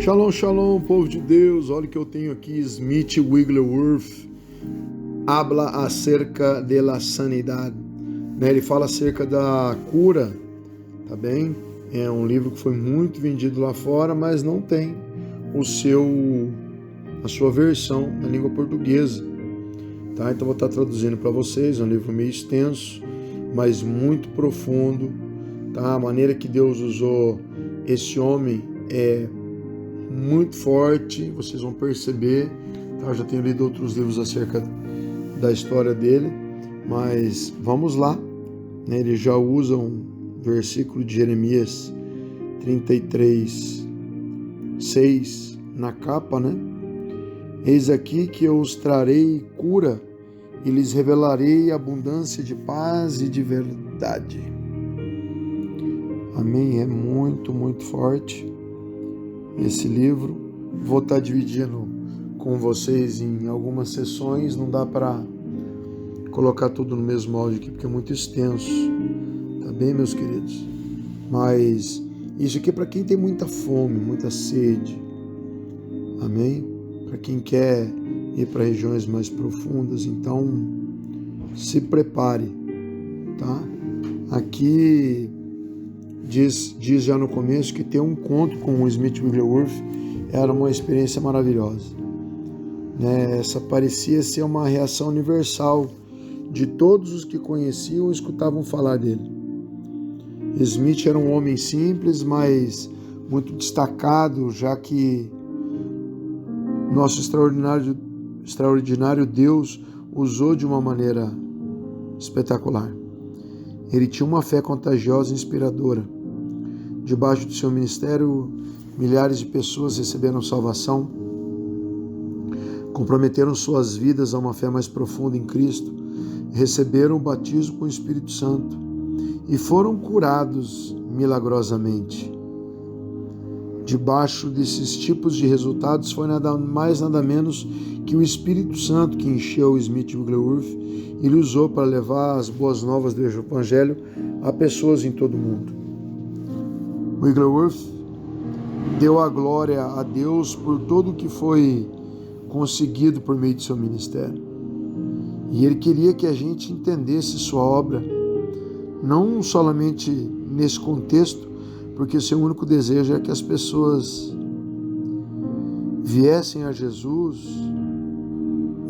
Shalom, shalom, povo de Deus. Olha o que eu tenho aqui. Smith Wigglesworth habla acerca de la sanidad. Ele fala acerca da cura, tá bem? É um livro que foi muito vendido lá fora, mas não tem a sua versão na língua portuguesa, tá? Então vou estar traduzindo para vocês. É um livro meio extenso, mas muito profundo, tá? A maneira que Deus usou esse homem é muito forte, vocês vão perceber, tá? Eu já tenho lido outros livros acerca da história dele, mas vamos lá, né? Ele já usa um versículo de Jeremias 33:6 na capa, né? Eis aqui que eu os trarei cura e lhes revelarei abundância de paz e de verdade. Amém? É muito, muito forte esse livro. Vou estar dividindo com vocês em algumas sessões, não dá para colocar tudo no mesmo áudio aqui porque é muito extenso, tá bem, meus queridos? Mas isso aqui é para quem tem muita fome, muita sede, amém? Para quem quer ir para regiões mais profundas, então se prepare, tá? Aqui diz já no começo que ter um encontro com o Smith Wigglesworth era uma experiência maravilhosa, né? Essa parecia ser uma reação universal de todos os que conheciam e escutavam falar dele. Smith era um homem simples, mas muito destacado, já que nosso extraordinário Deus usou de uma maneira espetacular. Ele tinha uma fé contagiosa e inspiradora. Debaixo do seu ministério, milhares de pessoas receberam salvação, comprometeram suas vidas a uma fé mais profunda em Cristo, receberam o batismo com o Espírito Santo e foram curados milagrosamente. Debaixo desses tipos de resultados foi nada mais nada menos que o Espírito Santo que encheu Smith Wigglesworth e lhe usou para levar as boas novas do Evangelho a pessoas em todo o mundo. Wigglesworth deu a glória a Deus por tudo o que foi conseguido por meio de seu ministério. E ele queria que a gente entendesse sua obra, não somente nesse contexto, porque seu único desejo é que as pessoas viessem a Jesus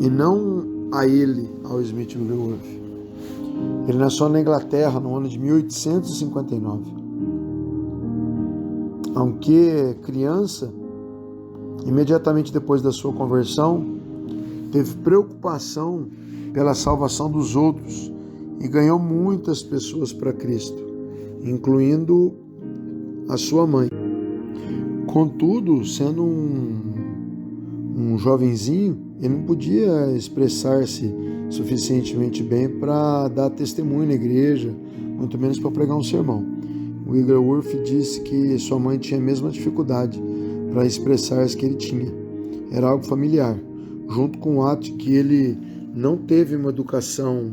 e não a ele, ao Smith Wigglesworth. Ele nasceu na Inglaterra no ano de 1859. Aunque criança, imediatamente depois da sua conversão, teve preocupação pela salvação dos outros e ganhou muitas pessoas para Cristo, incluindo a sua mãe. Contudo, sendo um jovenzinho, ele não podia expressar-se suficientemente bem para dar testemunho na igreja, muito menos para pregar um sermão. Wigglesworth disse que sua mãe tinha a mesma dificuldade para expressar-se que ele tinha. Era algo familiar, junto com o ato de que ele não teve uma educação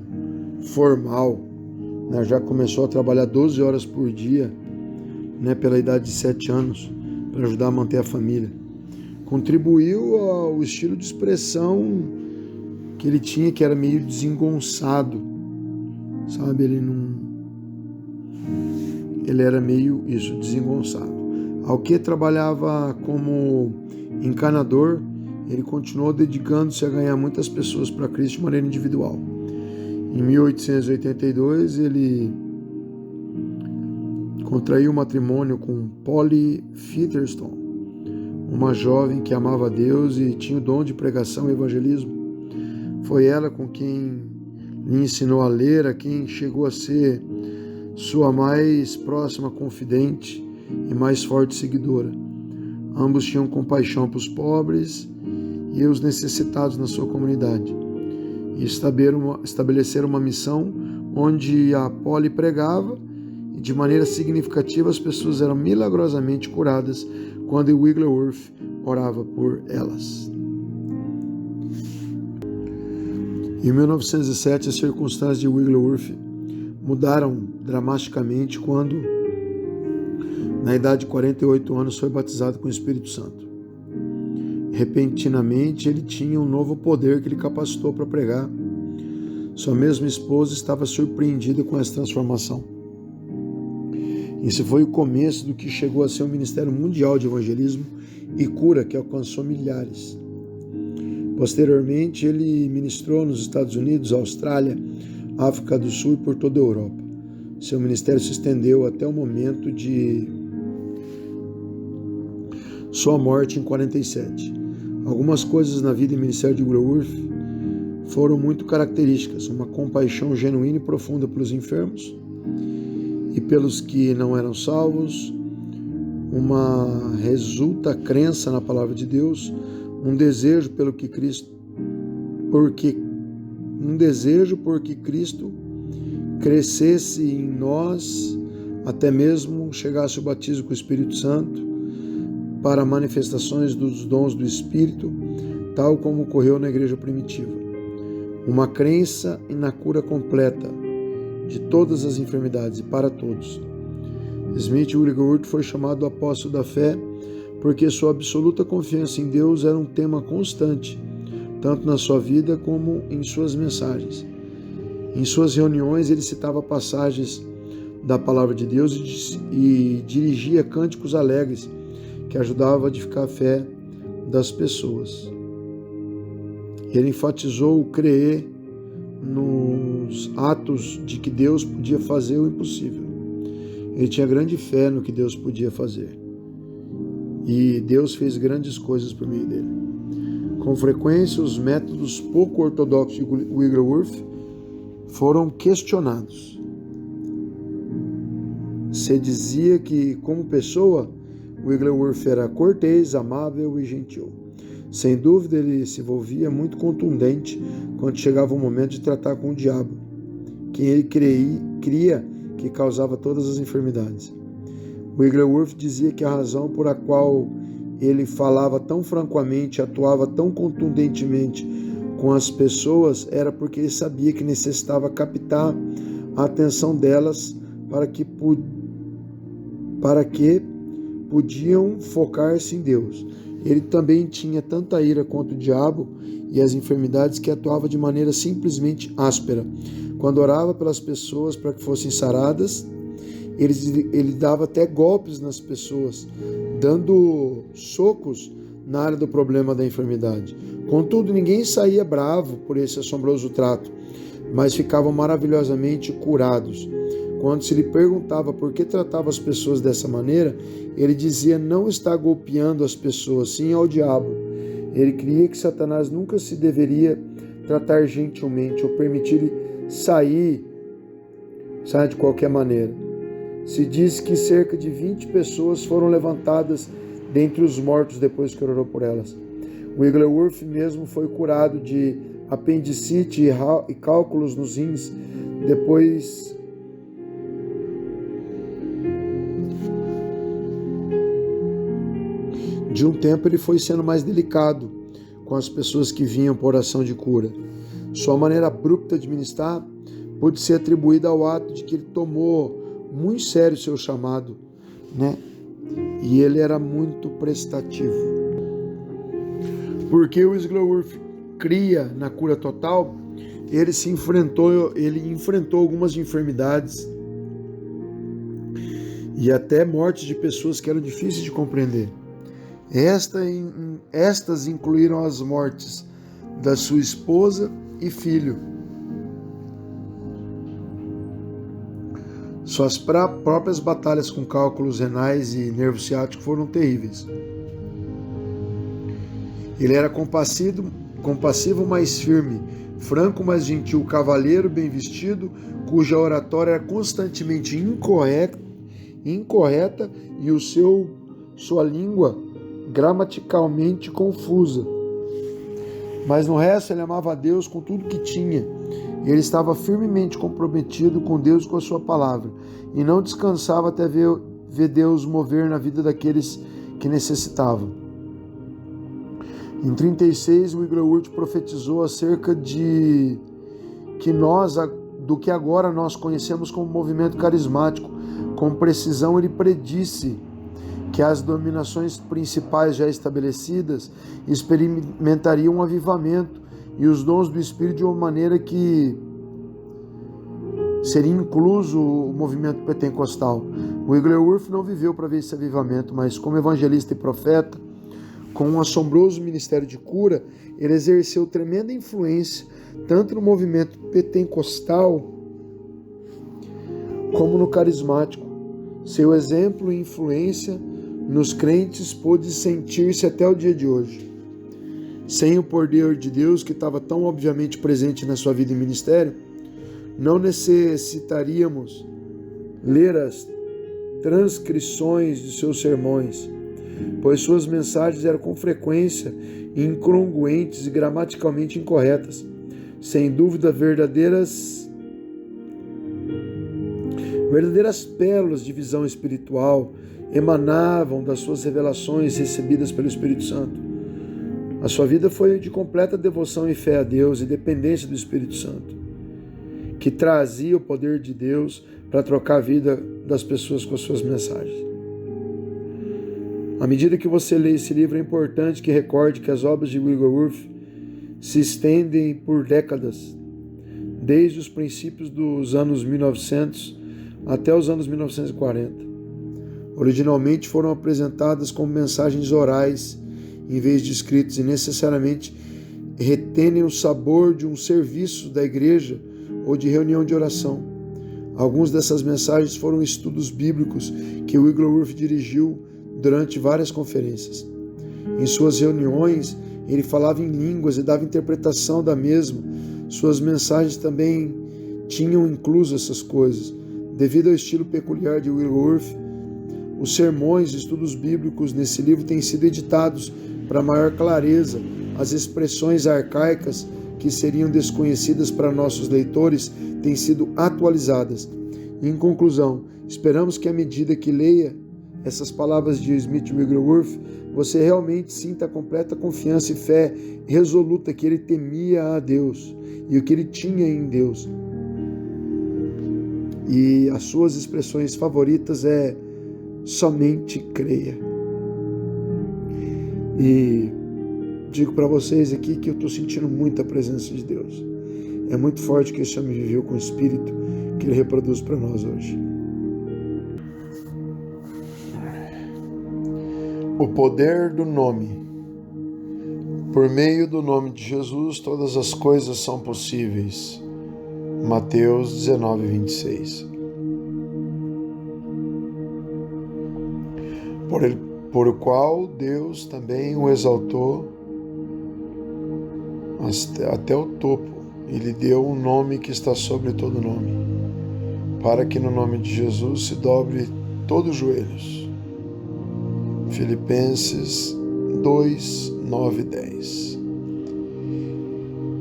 formal, né? Já começou a trabalhar 12 horas por dia, né, pela idade de 7 anos, para ajudar a manter a família. Contribuiu ao estilo de expressão que ele tinha, que era meio desengonçado, sabe? Ele era meio desengonçado. Ao que trabalhava como encanador, ele continuou dedicando-se a ganhar muitas pessoas para Cristo de maneira individual. Em 1882, ele contraiu matrimônio com Polly Featherstone, uma jovem que amava a Deus e tinha o dom de pregação e evangelismo. Foi ela com quem lhe ensinou a ler, a quem chegou a ser sua mais próxima confidente e mais forte seguidora. Ambos tinham compaixão para os pobres e os necessitados na sua comunidade. E estabeleceram uma missão onde a Polly pregava e de maneira significativa as pessoas eram milagrosamente curadas quando Wigglesworth orava por elas. Em 1907, as circunstâncias de Wigglesworth mudaram dramaticamente quando, na idade de 48 anos, foi batizado com o Espírito Santo. Repentinamente, ele tinha um novo poder que lhe capacitou para pregar. Sua mesma esposa estava surpreendida com essa transformação. Esse foi o começo do que chegou a ser um ministério mundial de evangelismo e cura que alcançou milhares. Posteriormente, ele ministrou nos Estados Unidos, Austrália, África do Sul e por toda a Europa. Seu ministério se estendeu até o momento de sua morte em 47. Algumas coisas na vida e ministério de Wilberforce foram muito características: uma compaixão genuína e profunda pelos enfermos e pelos que não eram salvos, uma resulta crença na palavra de Deus, um desejo porque Cristo crescesse em nós, até mesmo chegasse o batismo com o Espírito Santo, para manifestações dos dons do Espírito, tal como ocorreu na igreja primitiva. Uma crença na cura completa de todas as enfermidades e para todos. Smith Wigglesworth foi chamado apóstolo da fé porque sua absoluta confiança em Deus era um tema constante, tanto na sua vida como em suas mensagens. Em suas reuniões, ele citava passagens da palavra de Deus e dirigia cânticos alegres que ajudavam a edificar a fé das pessoas. Ele enfatizou o crer nos atos de que Deus podia fazer o impossível. Ele tinha grande fé no que Deus podia fazer. E Deus fez grandes coisas por meio dele. Com frequência, os métodos pouco ortodoxos de Wigglesworth foram questionados. Se dizia que, como pessoa, Wigglesworth era cortês, amável e gentil. Sem dúvida, ele se envolvia muito contundente quando chegava o momento de tratar com o diabo, quem ele cria que causava todas as enfermidades. Wigglesworth dizia que a razão por a qual ele falava tão francamente, atuava tão contundentemente com as pessoas era porque ele sabia que necessitava captar a atenção delas para que podiam focar-se em Deus. Ele também tinha tanta ira contra o diabo e as enfermidades que atuava de maneira simplesmente áspera. Quando orava pelas pessoas para que fossem saradas, ele dava até golpes nas pessoas, dando socos na área do problema da enfermidade. Contudo, ninguém saía bravo por esse assombroso trato, mas ficavam maravilhosamente curados. Quando se lhe perguntava por que tratava as pessoas dessa maneira, ele dizia não estar golpeando as pessoas, sim ao diabo. Ele cria que Satanás nunca se deveria tratar gentilmente ou permitir-lhe sair de qualquer maneira. Se diz que cerca de 20 pessoas foram levantadas dentre os mortos depois que orou por elas. Wigglesworth mesmo foi curado de apendicite e cálculos nos rins depois de um tempo. Ele foi sendo mais delicado com as pessoas que vinham por oração de cura. Sua maneira abrupta de ministrar pode ser atribuída ao ato de que ele tomou muito sério seu chamado, E ele era muito prestativo. Porque o Wigglesworth cria na cura total, ele enfrentou algumas enfermidades e até mortes de pessoas que eram difíceis de compreender. Estas incluíram as mortes da sua esposa e filho. Suas próprias batalhas com cálculos renais e nervo ciático foram terríveis. Ele era compassivo, mais firme, franco, mais gentil, cavalheiro, bem vestido, cuja oratória era constantemente incorreta e sua língua gramaticalmente confusa. Mas no resto ele amava a Deus com tudo que tinha. Ele estava firmemente comprometido com Deus e com a sua palavra, e não descansava até ver Deus mover na vida daqueles que necessitavam. Em 36, Wigglesworth profetizou acerca do que agora nós conhecemos como movimento carismático. Com precisão ele predisse que as dominações principais já estabelecidas experimentariam um avivamento e os dons do Espírito de uma maneira que seria incluso o movimento pentecostal. Wigglesworth não viveu para ver esse avivamento, mas como evangelista e profeta, com um assombroso ministério de cura, ele exerceu tremenda influência tanto no movimento pentecostal como no carismático. Seu exemplo e influência nos crentes pôde sentir-se até o dia de hoje. Sem o poder de Deus, que estava tão obviamente presente na sua vida e ministério, não necessitaríamos ler as transcrições de seus sermões, pois suas mensagens eram com frequência incongruentes e gramaticalmente incorretas. Sem dúvida, verdadeiras pérolas de visão espiritual emanavam das suas revelações recebidas pelo Espírito Santo. A sua vida foi de completa devoção e fé a Deus e dependência do Espírito Santo, que trazia o poder de Deus para trocar a vida das pessoas com as suas mensagens. À medida que você lê esse livro, é importante que recorde que as obras de Wigglesworth se estendem por décadas, desde os princípios dos anos 1900 até os anos 1940. Originalmente foram apresentadas como mensagens orais, em vez de escritos, e necessariamente retêm o sabor de um serviço da igreja ou de reunião de oração. Algumas dessas mensagens foram estudos bíblicos que Wigglesworth dirigiu durante várias conferências. Em suas reuniões, ele falava em línguas e dava interpretação da mesma. Suas mensagens também tinham incluso essas coisas. Devido ao estilo peculiar de Wigglesworth, os sermões e estudos bíblicos nesse livro têm sido editados para maior clareza. As expressões arcaicas que seriam desconhecidas para nossos leitores têm sido atualizadas. Em conclusão, esperamos que à medida que leia essas palavras de Smith Wigglesworth, você realmente sinta a completa confiança e fé resoluta que ele temia a Deus e o que ele tinha em Deus. E as suas expressões favoritas é somente creia. E digo para vocês aqui que eu estou sentindo muita presença de Deus. É muito forte que esse homem viveu com o Espírito que ele reproduz para nós hoje. O poder do nome. Por meio do nome de Jesus, todas as coisas são possíveis. Mateus 19, 26. Por o qual Deus também o exaltou até o topo, e lhe deu um nome que está sobre todo nome, para que no nome de Jesus se dobre todos os joelhos. Filipenses 2, 9 e 10.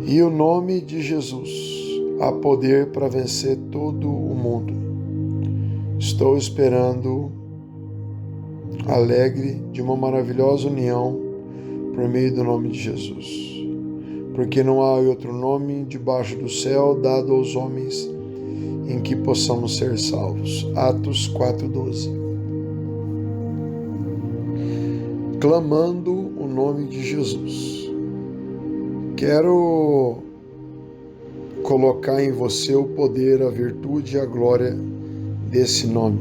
E o nome de Jesus há poder para vencer todo o mundo. Estou esperando alegre de uma maravilhosa união por meio do nome de Jesus, porque não há outro nome debaixo do céu dado aos homens em que possamos ser salvos. Atos 4:12. Clamando o nome de Jesus. Quero colocar em você o poder, a virtude e a glória desse nome.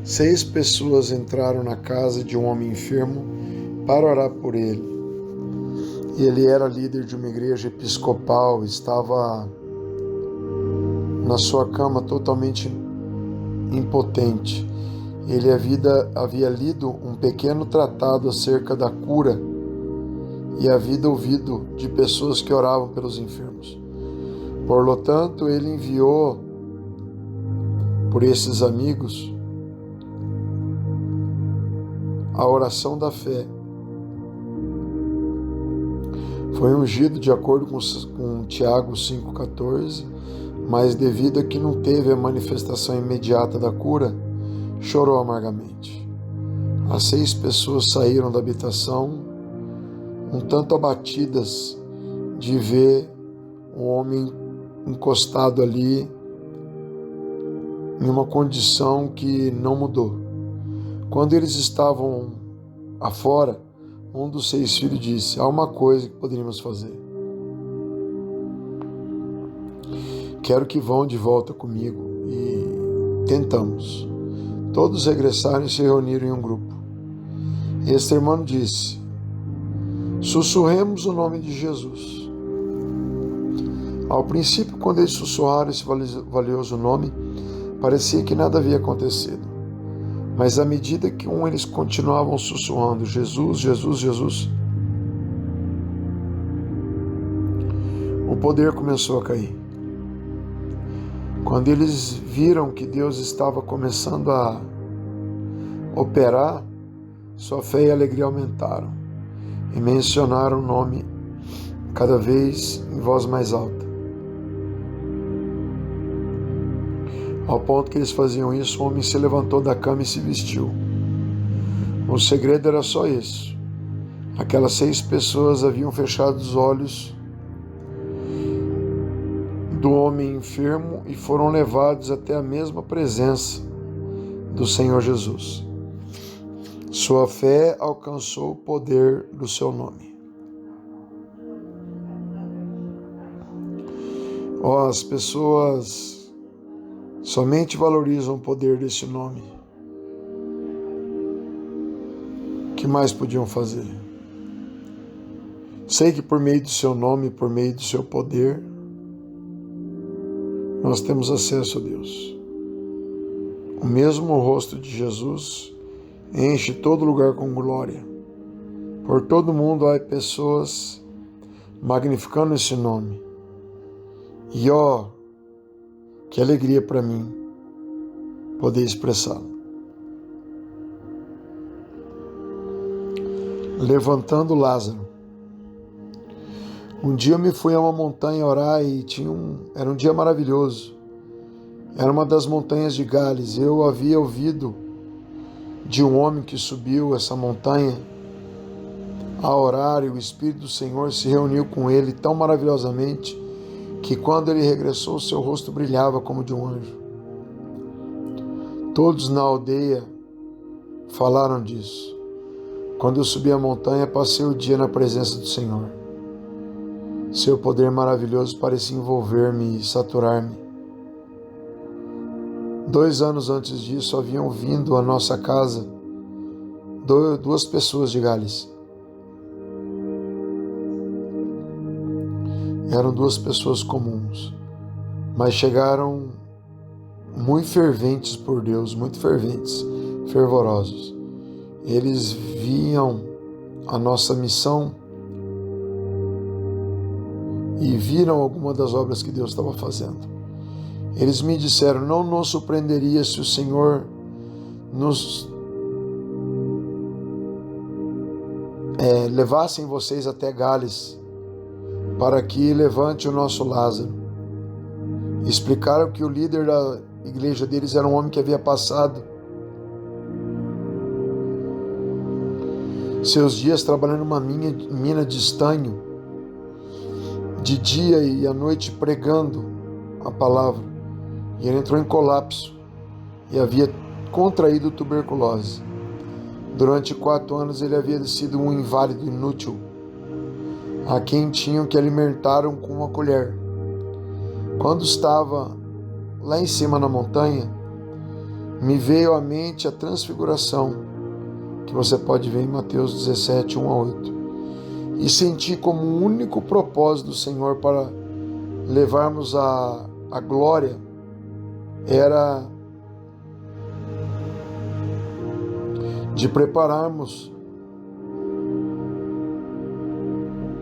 6 pessoas entraram na casa de um homem enfermo para orar por ele. Ele era líder de uma igreja episcopal, estava na sua cama totalmente impotente. Ele havia lido um pequeno tratado acerca da cura e havia ouvido de pessoas que oravam pelos enfermos. Portanto, ele enviou por esses amigos a oração da fé. Foi ungido de acordo com Tiago 5,14, mas devido a que não teve a manifestação imediata da cura, chorou amargamente. As 6 pessoas saíram da habitação, um tanto abatidas de ver o homem encostado ali em uma condição que não mudou. Quando eles estavam afora, um dos 6 filhos disse: há uma coisa que poderíamos fazer. Quero que vão de volta comigo. E tentamos. Todos regressaram e se reuniram em um grupo. Este irmão disse: sussurremos o nome de Jesus. Ao princípio, quando eles sussurraram esse valioso nome, parecia que nada havia acontecido. Mas à medida que eles continuavam sussurrando Jesus, Jesus, Jesus, o poder começou a cair. Quando eles viram que Deus estava começando a operar, sua fé e alegria aumentaram e mencionaram o nome cada vez em voz mais alta. Ao ponto que eles faziam isso, o homem se levantou da cama e se vestiu. O segredo era só isso. Aquelas 6 pessoas haviam fechado os olhos do homem enfermo e foram levados até a mesma presença do Senhor Jesus. Sua fé alcançou o poder do seu nome. As pessoas somente valorizam o poder desse nome. O que mais podiam fazer? Sei que por meio do seu nome, por meio do seu poder, nós temos acesso a Deus. O mesmo rosto de Jesus enche todo lugar com glória. Por todo mundo há pessoas magnificando esse nome. E que alegria para mim poder expressá-lo. Levantando Lázaro. Um dia eu me fui a uma montanha orar e era um dia maravilhoso. Era uma das montanhas de Gales. Eu havia ouvido de um homem que subiu essa montanha a orar e o Espírito do Senhor se reuniu com ele tão maravilhosamente que quando ele regressou, seu rosto brilhava como de um anjo. Todos na aldeia falaram disso. Quando eu subi a montanha, passei o dia na presença do Senhor. Seu poder maravilhoso parecia envolver-me e saturar-me. 2 anos antes disso, haviam vindo à nossa casa 2 pessoas de Gales. Eram 2 pessoas comuns, mas chegaram muito ferventes por Deus, muito ferventes, fervorosos. Eles viam a nossa missão e viram alguma das obras que Deus estava fazendo. Eles me disseram: não nos surpreenderia se o Senhor nos levassem vocês até Gales para que levante o nosso Lázaro. Explicaram que o líder da igreja deles era um homem que havia passado seus dias trabalhando numa mina de estanho, de dia e à noite pregando a palavra. E ele entrou em colapso e havia contraído tuberculose. Durante 4 anos ele havia sido um inválido inútil, a quem tinham que alimentar com uma colher. Quando estava lá em cima na montanha, me veio à mente a transfiguração, que você pode ver em Mateus 17, 1 a 8. E senti como o único propósito do Senhor para levarmos a glória era de prepararmos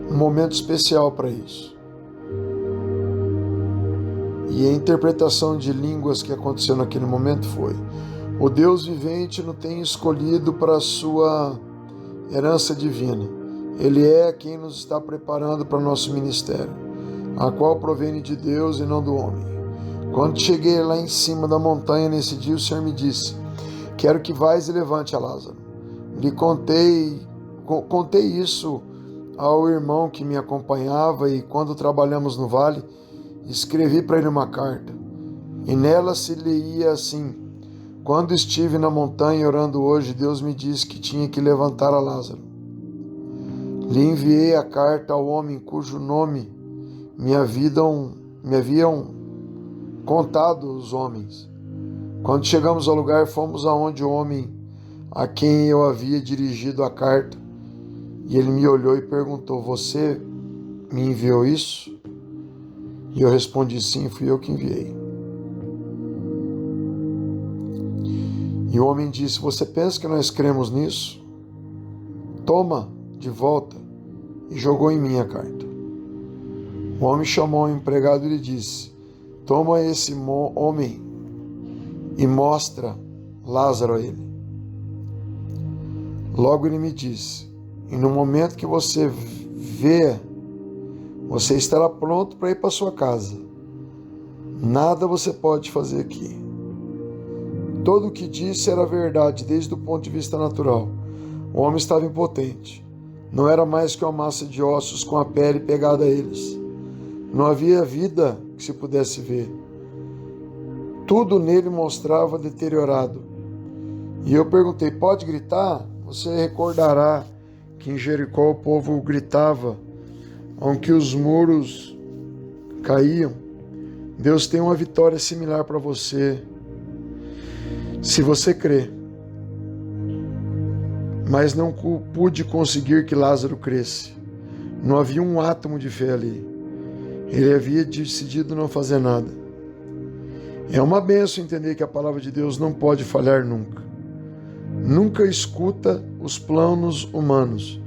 um momento especial para isso. E a interpretação de línguas que aconteceu naquele momento foi: o Deus vivente nos tem escolhido para a sua herança divina. Ele é quem nos está preparando para o nosso ministério, a qual provém de Deus e não do homem. Quando cheguei lá em cima da montanha nesse dia, o Senhor me disse: quero que vais e levante a Lázaro. Lhe contei isso ao irmão que me acompanhava e quando trabalhamos no vale, escrevi para ele uma carta. E nela se lia assim: Quando estive na montanha orando hoje, Deus me disse que tinha que levantar a Lázaro. Lhe enviei a carta ao homem cujo nome me haviam contado os homens. Quando chegamos ao lugar, fomos aonde o homem a quem eu havia dirigido a carta, e ele me olhou e perguntou: você me enviou isso? E eu respondi: sim, fui eu que enviei. E o homem disse: você pensa que nós cremos nisso? Toma de volta, e jogou em mim a carta. O homem chamou o empregado e lhe disse: toma esse homem e mostra Lázaro a ele. Logo ele me disse: e no momento que você vê, você estará pronto para ir para sua casa. Nada você pode fazer aqui. Tudo o que disse era verdade desde o ponto de vista natural. O homem estava impotente. Não era mais que uma massa de ossos com a pele pegada a eles. Não havia vida que se pudesse ver. Tudo nele mostrava deteriorado. E eu perguntei: pode gritar? Você recordará que em Jericó o povo gritava, aunque os muros caíam. Deus tem uma vitória similar para você, se você crê. Mas não pude conseguir que Lázaro cresce. Não havia um átomo de fé ali. Ele havia decidido não fazer nada. É uma bênção entender que a palavra de Deus não pode falhar nunca. Nunca escuta os planos humanos.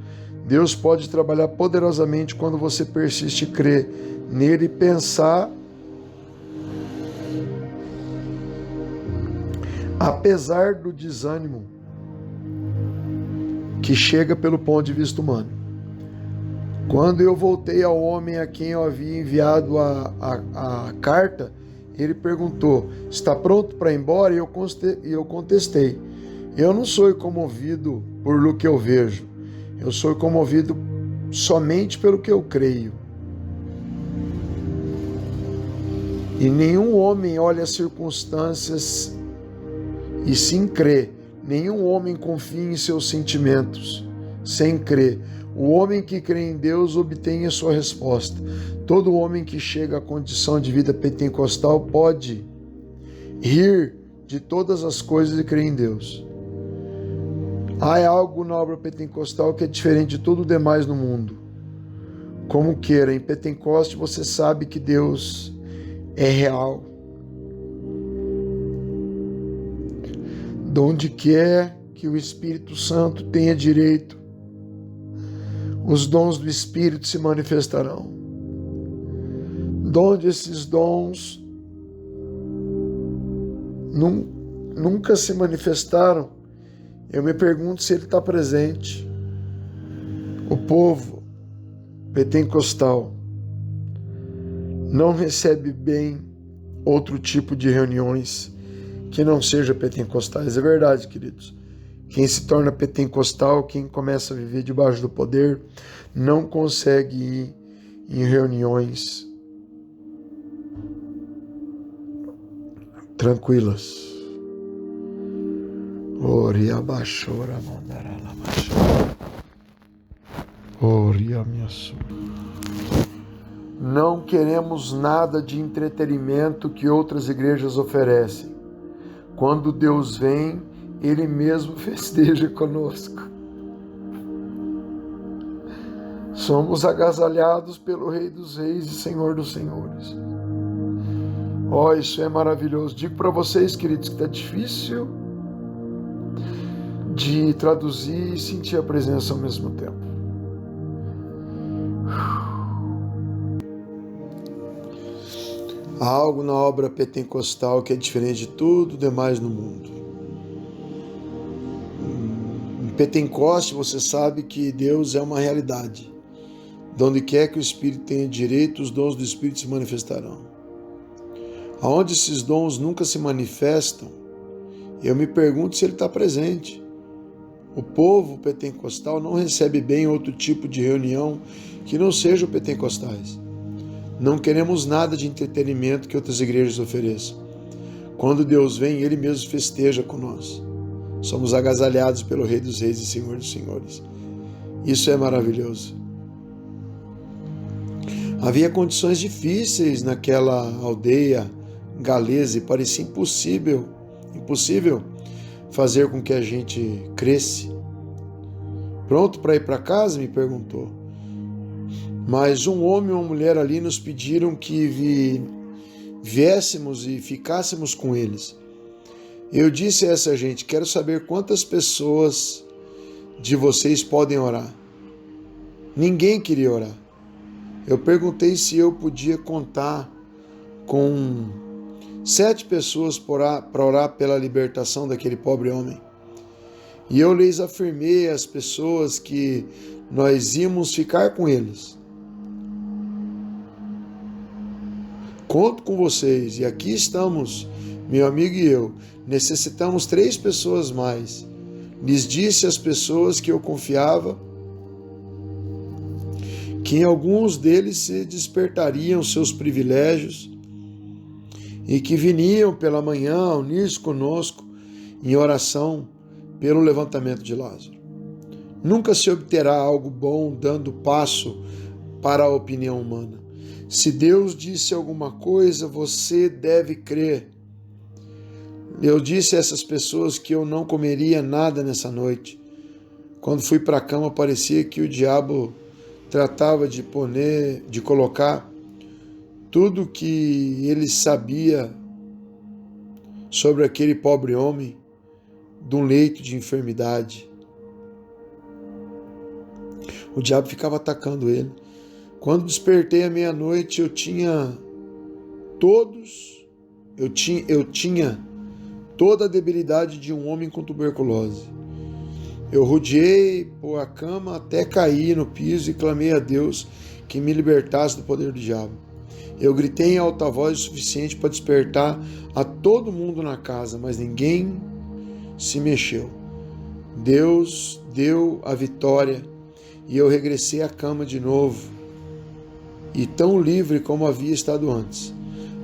Deus pode trabalhar poderosamente quando você persiste em crer nele e pensar, apesar do desânimo que chega pelo ponto de vista humano. Quando eu voltei ao homem a quem eu havia enviado a carta, ele perguntou: está pronto para ir embora? E eu contestei: eu não sou comovido por o que eu vejo, eu sou comovido somente pelo que eu creio. E nenhum homem olha as circunstâncias e sim crê. Nenhum homem confia em seus sentimentos sem crer. O homem que crê em Deus obtém a sua resposta. Todo homem que chega à condição de vida pentecostal pode rir de todas as coisas e crer em Deus. Há algo na obra pentecostal que é diferente de tudo o demais no mundo. Como queira, em Pentecoste você sabe que Deus é real. Donde quer que o Espírito Santo tenha direito, os dons do Espírito se manifestarão. Donde esses dons nunca se manifestaram, eu me pergunto se ele está presente. O povo pentecostal não recebe bem outro tipo de reuniões que não seja pentecostais. É verdade, queridos. Quem se torna pentecostal, quem começa a viver debaixo do poder, não consegue ir em reuniões tranquilas. Oria baixora mandara la baixora. Oria minha sua. Não queremos nada de entretenimento que outras igrejas oferecem. Quando Deus vem, Ele mesmo festeja conosco. Somos agasalhados pelo Rei dos Reis e Senhor dos Senhores. Oh, isso é maravilhoso. Digo para vocês, queridos, que está difícil de traduzir e sentir a presença ao mesmo tempo. Há algo na obra pentecostal que é diferente de tudo demais no mundo. Em Pentecoste você sabe que Deus é uma realidade. Donde quer que o Espírito tenha direito, os dons do Espírito se manifestarão. Aonde esses dons nunca se manifestam, eu me pergunto se ele está presente. O povo pentecostal não recebe bem outro tipo de reunião que não sejam pentecostais. Não queremos nada de entretenimento que outras igrejas ofereçam. Quando Deus vem, Ele mesmo festeja com nós. Somos agasalhados pelo Rei dos Reis e Senhor dos Senhores. Isso é maravilhoso. Havia condições difíceis naquela aldeia galesa e parecia impossível fazer com que a gente cresce. Pronto para ir para casa? Me perguntou. Mas um homem e uma mulher ali nos pediram que viéssemos e ficássemos com eles. Eu disse a essa gente: quero saber quantas pessoas de vocês podem orar. Ninguém queria orar. Eu perguntei se eu podia contar com 7 pessoas para orar pela libertação daquele pobre homem. E eu lhes afirmei às pessoas que nós íamos ficar com eles. Conto com vocês, e aqui estamos, meu amigo e eu. Necessitamos 3 pessoas mais. Lhes disse às pessoas que eu confiava que em alguns deles se despertariam seus privilégios e que viriam pela manhã unir-se conosco em oração pelo levantamento de Lázaro. Nunca se obterá algo bom dando passo para a opinião humana. Se Deus disse alguma coisa, você deve crer. Eu disse a essas pessoas que eu não comeria nada nessa noite. Quando fui para a cama, parecia que o diabo tratava de colocar tudo que ele sabia sobre aquele pobre homem de um leito de enfermidade. O diabo ficava atacando ele. Quando despertei à meia-noite, eu tinha toda a debilidade de um homem com tuberculose. Eu rodeei por a cama até cair no piso e clamei a Deus que me libertasse do poder do diabo. Eu gritei em alta voz o suficiente para despertar a todo mundo na casa, mas ninguém se mexeu. Deus deu a vitória e eu regressei à cama de novo, e tão livre como havia estado antes.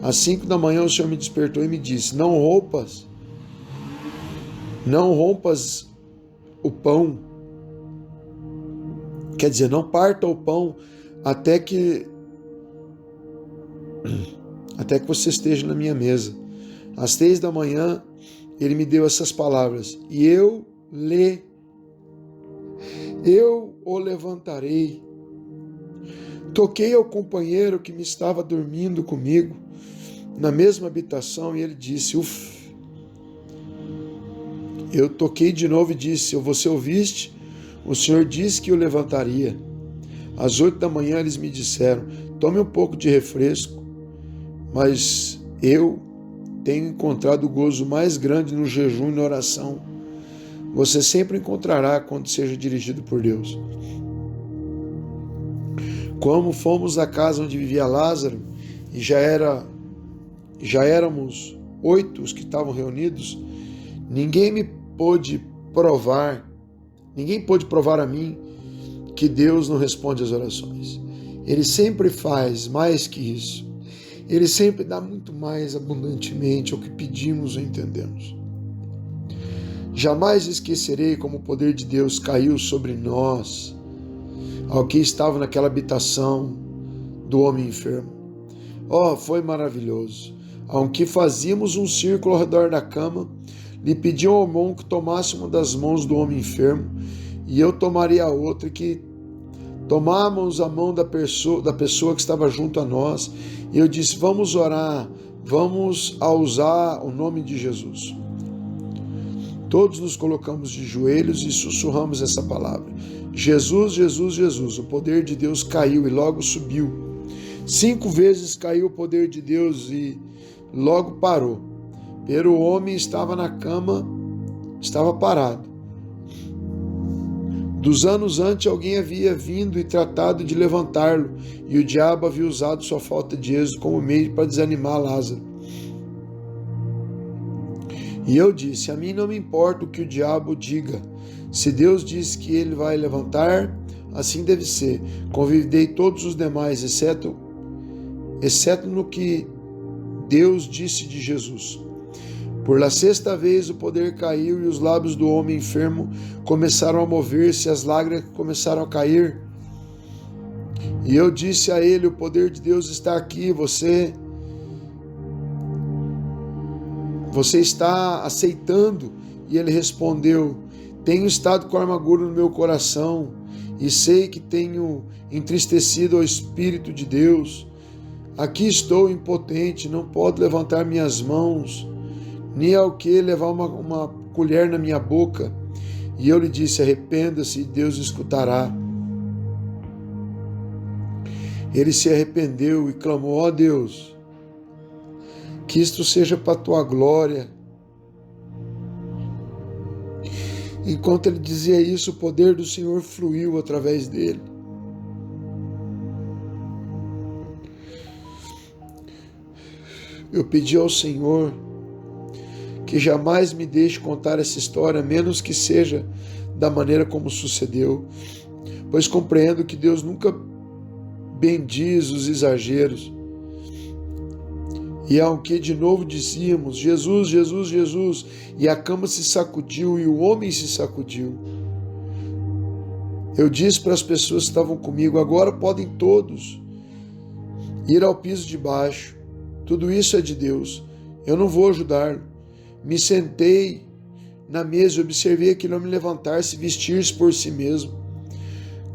Às 5 da manhã o Senhor me despertou e me disse: não rompas o pão, quer dizer, não parta o pão até que você esteja na minha mesa. Às 6 da manhã ele me deu essas palavras: e eu o levantarei. Toquei ao companheiro que me estava dormindo comigo na mesma habitação e ele disse: uf. Eu toquei de novo e disse: você ouviste? O Senhor disse que o levantaria. Às 8 da manhã eles me disseram: tome um pouco de refresco, mas eu tenho encontrado o gozo mais grande no jejum e na oração. Você sempre encontrará quando seja dirigido por Deus. Como fomos à casa onde vivia Lázaro, e já éramos 8 os que estavam reunidos, ninguém pôde provar a mim que Deus não responde às orações. Ele sempre faz mais que isso. Ele sempre dá muito mais abundantemente ao que pedimos ou entendemos. Jamais esquecerei como o poder de Deus caiu sobre nós, ao que estava naquela habitação do homem enfermo. Oh, foi maravilhoso. Ao que fazíamos um círculo ao redor da cama, lhe pediam ao irmão que tomasse uma das mãos do homem enfermo, e eu tomaria a outra, que tomávamos a mão da pessoa que estava junto a nós, e eu disse: vamos orar, vamos usar o nome de Jesus. Todos nos colocamos de joelhos e sussurramos essa palavra: Jesus, Jesus, Jesus. O poder de Deus caiu e logo subiu. 5 vezes caiu o poder de Deus e logo parou. Pero o homem estava na cama, estava parado. Dos anos antes, alguém havia vindo e tratado de levantá-lo, e o diabo havia usado sua falta de êxito como meio para desanimar Lázaro. E eu disse: a mim não me importa o que o diabo diga. Se Deus diz que ele vai levantar, assim deve ser. Convidei todos os demais, exceto no que Deus disse de Jesus. Por la sexta vez o poder caiu e os lábios do homem enfermo começaram a mover-se, as lágrimas começaram a cair. E eu disse a ele: o poder de Deus está aqui, você está aceitando? E ele respondeu: tenho estado com amargura no meu coração e sei que tenho entristecido ao Espírito de Deus. Aqui estou impotente, não posso levantar minhas mãos, nem ao que levar uma colher na minha boca. E eu lhe disse: arrependa-se e Deus escutará. Ele se arrependeu e clamou: ó Deus, que isto seja para a tua glória. Enquanto ele dizia isso, o poder do Senhor fluiu através dele. Eu pedi ao Senhor que jamais me deixe contar essa história, menos que seja da maneira como sucedeu, pois compreendo que Deus nunca bendiz os exageros. E ao que de novo dizíamos: Jesus, Jesus, Jesus, e a cama se sacudiu e o homem se sacudiu. Eu disse para as pessoas que estavam comigo: agora podem todos ir ao piso de baixo. Tudo isso é de Deus. Eu não vou ajudá-lo. Me sentei na mesa e observei aquele homem levantar-se e vestir-se por si mesmo.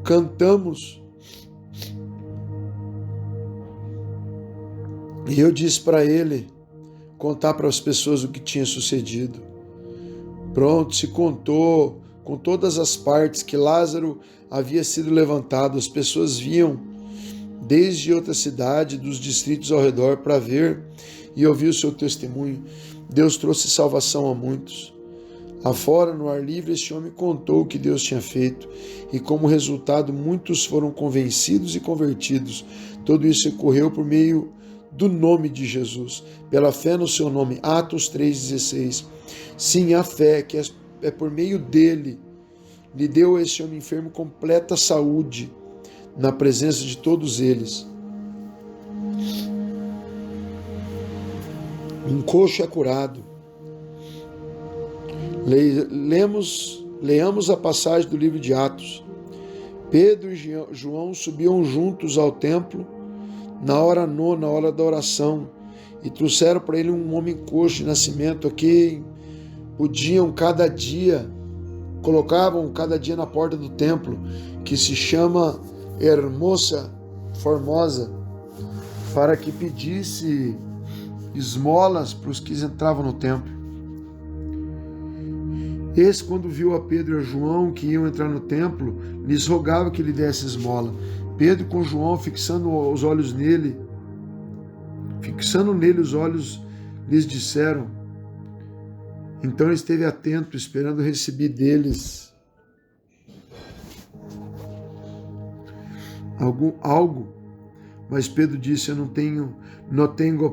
Cantamos. E eu disse para ele contar para as pessoas o que tinha sucedido. Pronto, se contou com todas as partes que Lázaro havia sido levantado. As pessoas vinham desde outra cidade, dos distritos ao redor, para ver e ouvir o seu testemunho. Deus trouxe salvação a muitos. Afora, no ar livre, este homem contou o que Deus tinha feito, e como resultado, muitos foram convencidos e convertidos. Tudo isso ocorreu por meio do nome de Jesus, pela fé no seu nome. Atos 3,16. Sim, a fé, que é por meio dele, lhe deu a esse homem enfermo completa saúde, na presença de todos eles. Um coxo é curado. Leamos a passagem do livro de Atos. Pedro e João subiam juntos ao templo na hora nona, na hora da oração, e trouxeram para ele um homem coxo de nascimento, a quem podiam colocavam cada dia na porta do templo, que se chama Hermosa, Formosa, para que pedisse esmolas para os que entravam no templo. Esse, quando viu a Pedro e a João que iam entrar no templo, lhes rogava que lhe desse esmola. Pedro, com João fixando nele os olhos, lhes disseram. Então ele esteve atento, esperando receber deles algo. Mas Pedro disse: eu não tenho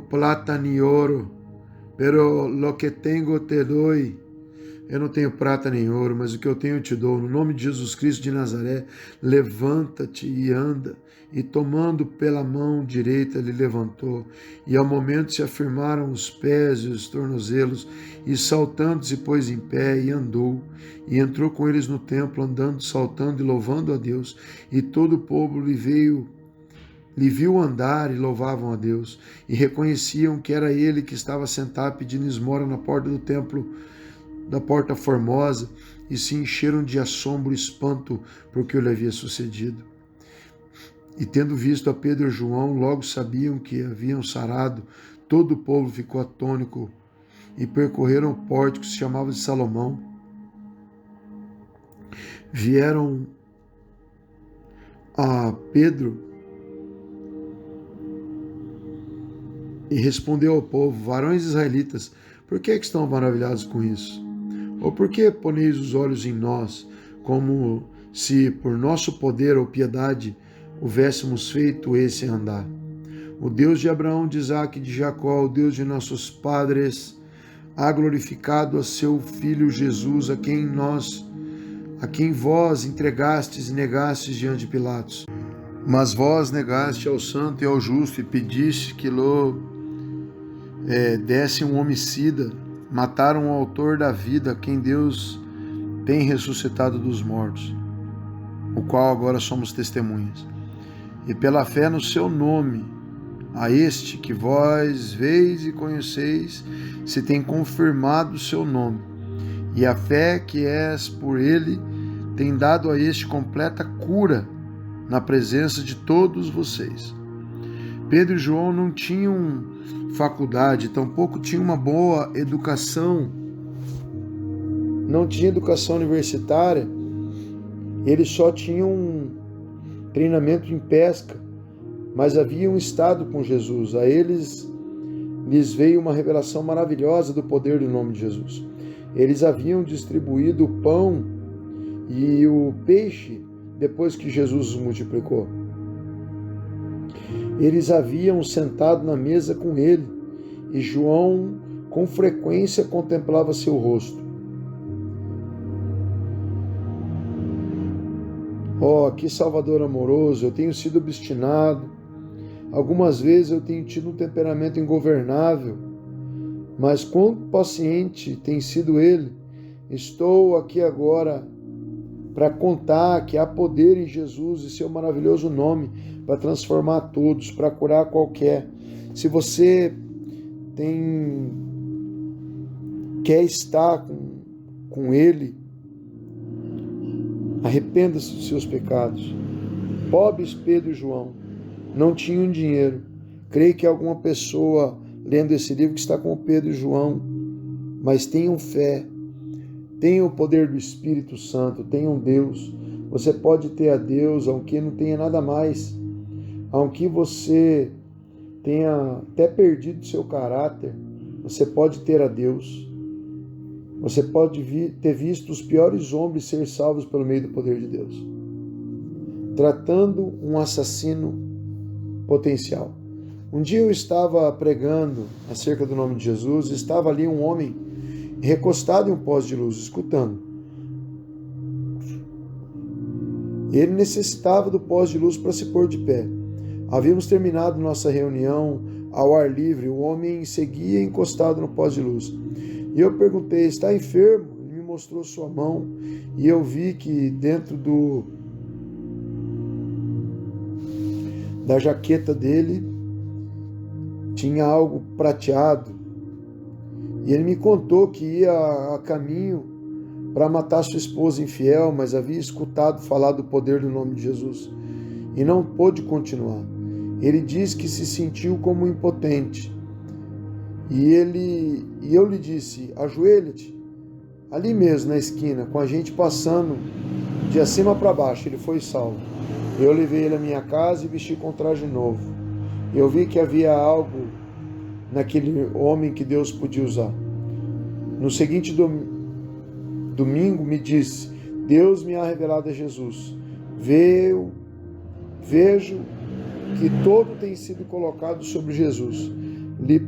plata ni ouro, pero lo que tengo te doy. Eu não tenho prata nem ouro, mas o que eu tenho eu te dou. No nome de Jesus Cristo de Nazaré, levanta-te e anda. E tomando pela mão direita, ele levantou. E ao momento se afirmaram os pés e os tornozelos, e saltando se pôs em pé e andou. E entrou com eles no templo, andando, saltando e louvando a Deus. E todo o povo lhe viu andar e louvavam a Deus. E reconheciam que era ele que estava sentado pedindo esmola na porta do templo, da porta formosa, e se encheram de assombro e espanto por que lhe havia sucedido. E tendo visto a Pedro e João, logo sabiam que haviam sarado. Todo o povo ficou atônito e percorreram o pórtico que se chamava de Salomão. Vieram a Pedro e respondeu ao povo: varões israelitas, por que estão maravilhados com isso? Ou por que poneis os olhos em nós, como se por nosso poder ou piedade houvéssemos feito esse andar? O Deus de Abraão, de Isaque e de Jacó, o Deus de nossos padres, ha glorificado a seu Filho Jesus, a quem vós entregastes e negastes diante de Pilatos. Mas vós negaste ao santo e ao justo e pediste que lhe desse um homicida mataram o autor da vida, quem Deus tem ressuscitado dos mortos, o qual agora somos testemunhas. E pela fé no seu nome, a este que vós veis e conheceis, se tem confirmado o seu nome. E a fé que és por ele tem dado a este completa cura na presença de todos vocês. Pedro e João não tinham faculdade, tampouco tinham uma boa educação, não tinha educação universitária, eles só tinham um treinamento em pesca, mas haviam estado com Jesus. A eles lhes veio uma revelação maravilhosa do poder do nome de Jesus. Eles haviam distribuído o pão e o peixe depois que Jesus os multiplicou. Eles haviam sentado na mesa com ele, e João com frequência contemplava seu rosto. Oh, que Salvador amoroso! Eu tenho sido obstinado, algumas vezes eu tenho tido um temperamento ingovernável, mas quão paciente tem sido ele. Estou aqui agora para contar que há poder em Jesus e seu maravilhoso nome para transformar todos, para curar qualquer. Se você quer estar com ele, arrependa-se dos seus pecados. Pobres Pedro e João não tinham dinheiro. Creio que alguma pessoa lendo esse livro que está com Pedro e João, mas tenham fé, tenham o poder do Espírito Santo, tenham Deus. Você pode ter a Deus, aunque não tenha nada mais, aunque você tenha até perdido seu caráter, você pode ter a Deus. Você pode ter visto os piores homens ser salvos pelo meio do poder de Deus, tratando um assassino potencial. Um dia eu estava pregando acerca do nome de Jesus, estava ali um homem recostado em um poste de luz, escutando. Ele necessitava do poste de luz para se pôr de pé. Havíamos terminado nossa reunião ao ar livre, o homem seguia encostado no poste de luz. E eu perguntei, está enfermo? Ele me mostrou sua mão e eu vi que dentro da jaqueta dele tinha algo prateado. E ele me contou que ia a caminho para matar sua esposa infiel, mas havia escutado falar do poder do nome de Jesus e não pôde continuar. Ele diz que se sentiu como impotente. E eu lhe disse, ajoelha-te, ali mesmo na esquina, com a gente passando de acima para baixo. Ele foi salvo. Eu levei ele à minha casa e vesti com traje novo. Eu vi que havia algo naquele homem que Deus podia usar. No seguinte domingo me disse, Deus me ha revelado a Jesus. Vejo que todo tem sido colocado sobre Jesus. Lhe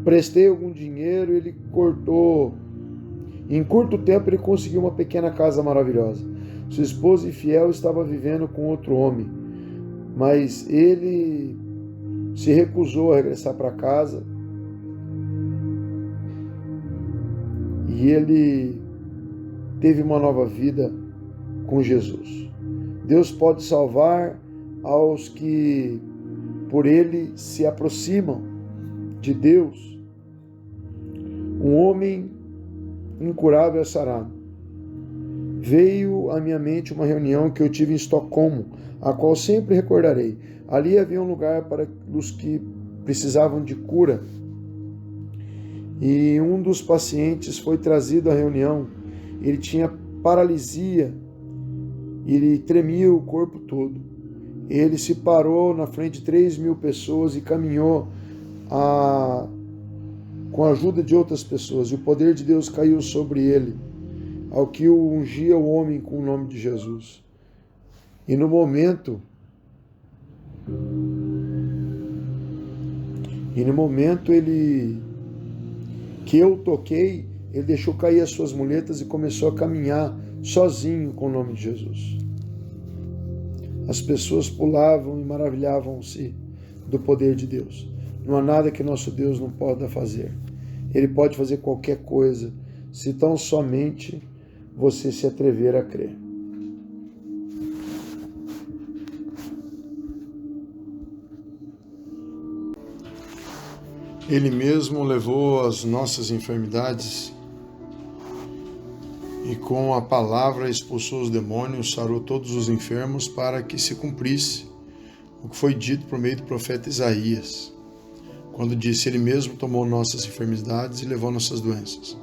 prestei algum dinheiro, ele cortou. Em curto tempo ele conseguiu uma pequena casa maravilhosa. Sua esposa infiel estava vivendo com outro homem, mas ele se recusou a regressar para casa e ele teve uma nova vida com Jesus. Deus pode salvar aos que por ele se aproximam de Deus. Um homem incurável é sarado. Veio à minha mente uma reunião que eu tive em Estocolmo, a qual sempre recordarei. Ali havia um lugar para os que precisavam de cura. E um dos pacientes foi trazido à reunião. Ele tinha paralisia, ele tremia o corpo todo. Ele se parou na frente de 3.000 pessoas e caminhou com a ajuda de outras pessoas. E o poder de Deus caiu sobre ele, ao que o ungia o homem com o nome de Jesus. E no momento que eu toquei, ele deixou cair as suas muletas e começou a caminhar sozinho com o nome de Jesus. As pessoas pulavam e maravilhavam-se do poder de Deus. Não há nada que nosso Deus não possa fazer. Ele pode fazer qualquer coisa, se tão somente você se atrever a crer. Ele mesmo levou as nossas enfermidades e com a palavra expulsou os demônios, sarou todos os enfermos para que se cumprisse o que foi dito por meio do profeta Isaías, quando disse: Ele mesmo tomou nossas enfermidades e levou nossas doenças.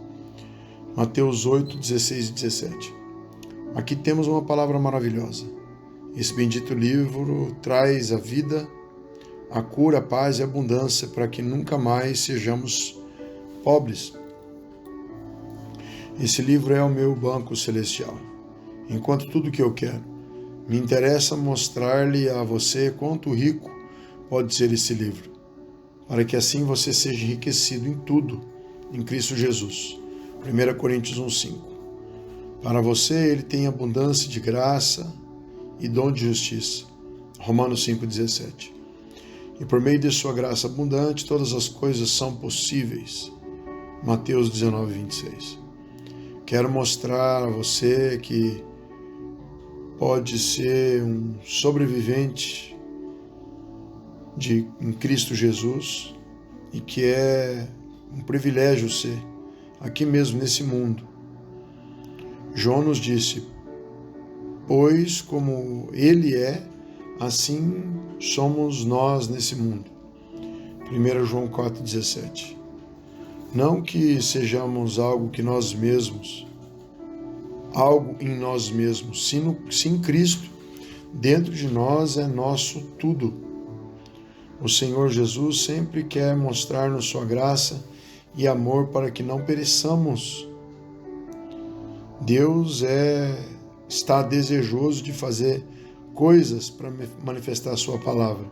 Mateus 8, 16 e 17. Aqui temos uma palavra maravilhosa. Esse bendito livro traz a vida, a cura, a paz e a abundância para que nunca mais sejamos pobres. Esse livro é o meu banco celestial. Enquanto tudo que eu quero, me interessa mostrar-lhe a você quanto rico pode ser esse livro, para que assim você seja enriquecido em tudo, em Cristo Jesus. 1 Coríntios 1,5. Para você ele tem abundância de graça e dom de justiça. Romanos 5,17. E por meio de sua graça abundante, todas as coisas são possíveis. Mateus 19,26. Quero mostrar a você que pode ser um sobrevivente em Cristo Jesus e que é um privilégio ser aqui mesmo nesse mundo. João nos disse: pois como Ele é, assim somos nós nesse mundo. 1 João 4,17. Não que sejamos algo em nós mesmos, sim Cristo dentro de nós é nosso tudo. O Senhor Jesus sempre quer mostrar-nos sua graça e amor para que não pereçamos. Deus está desejoso de fazer coisas para manifestar a sua palavra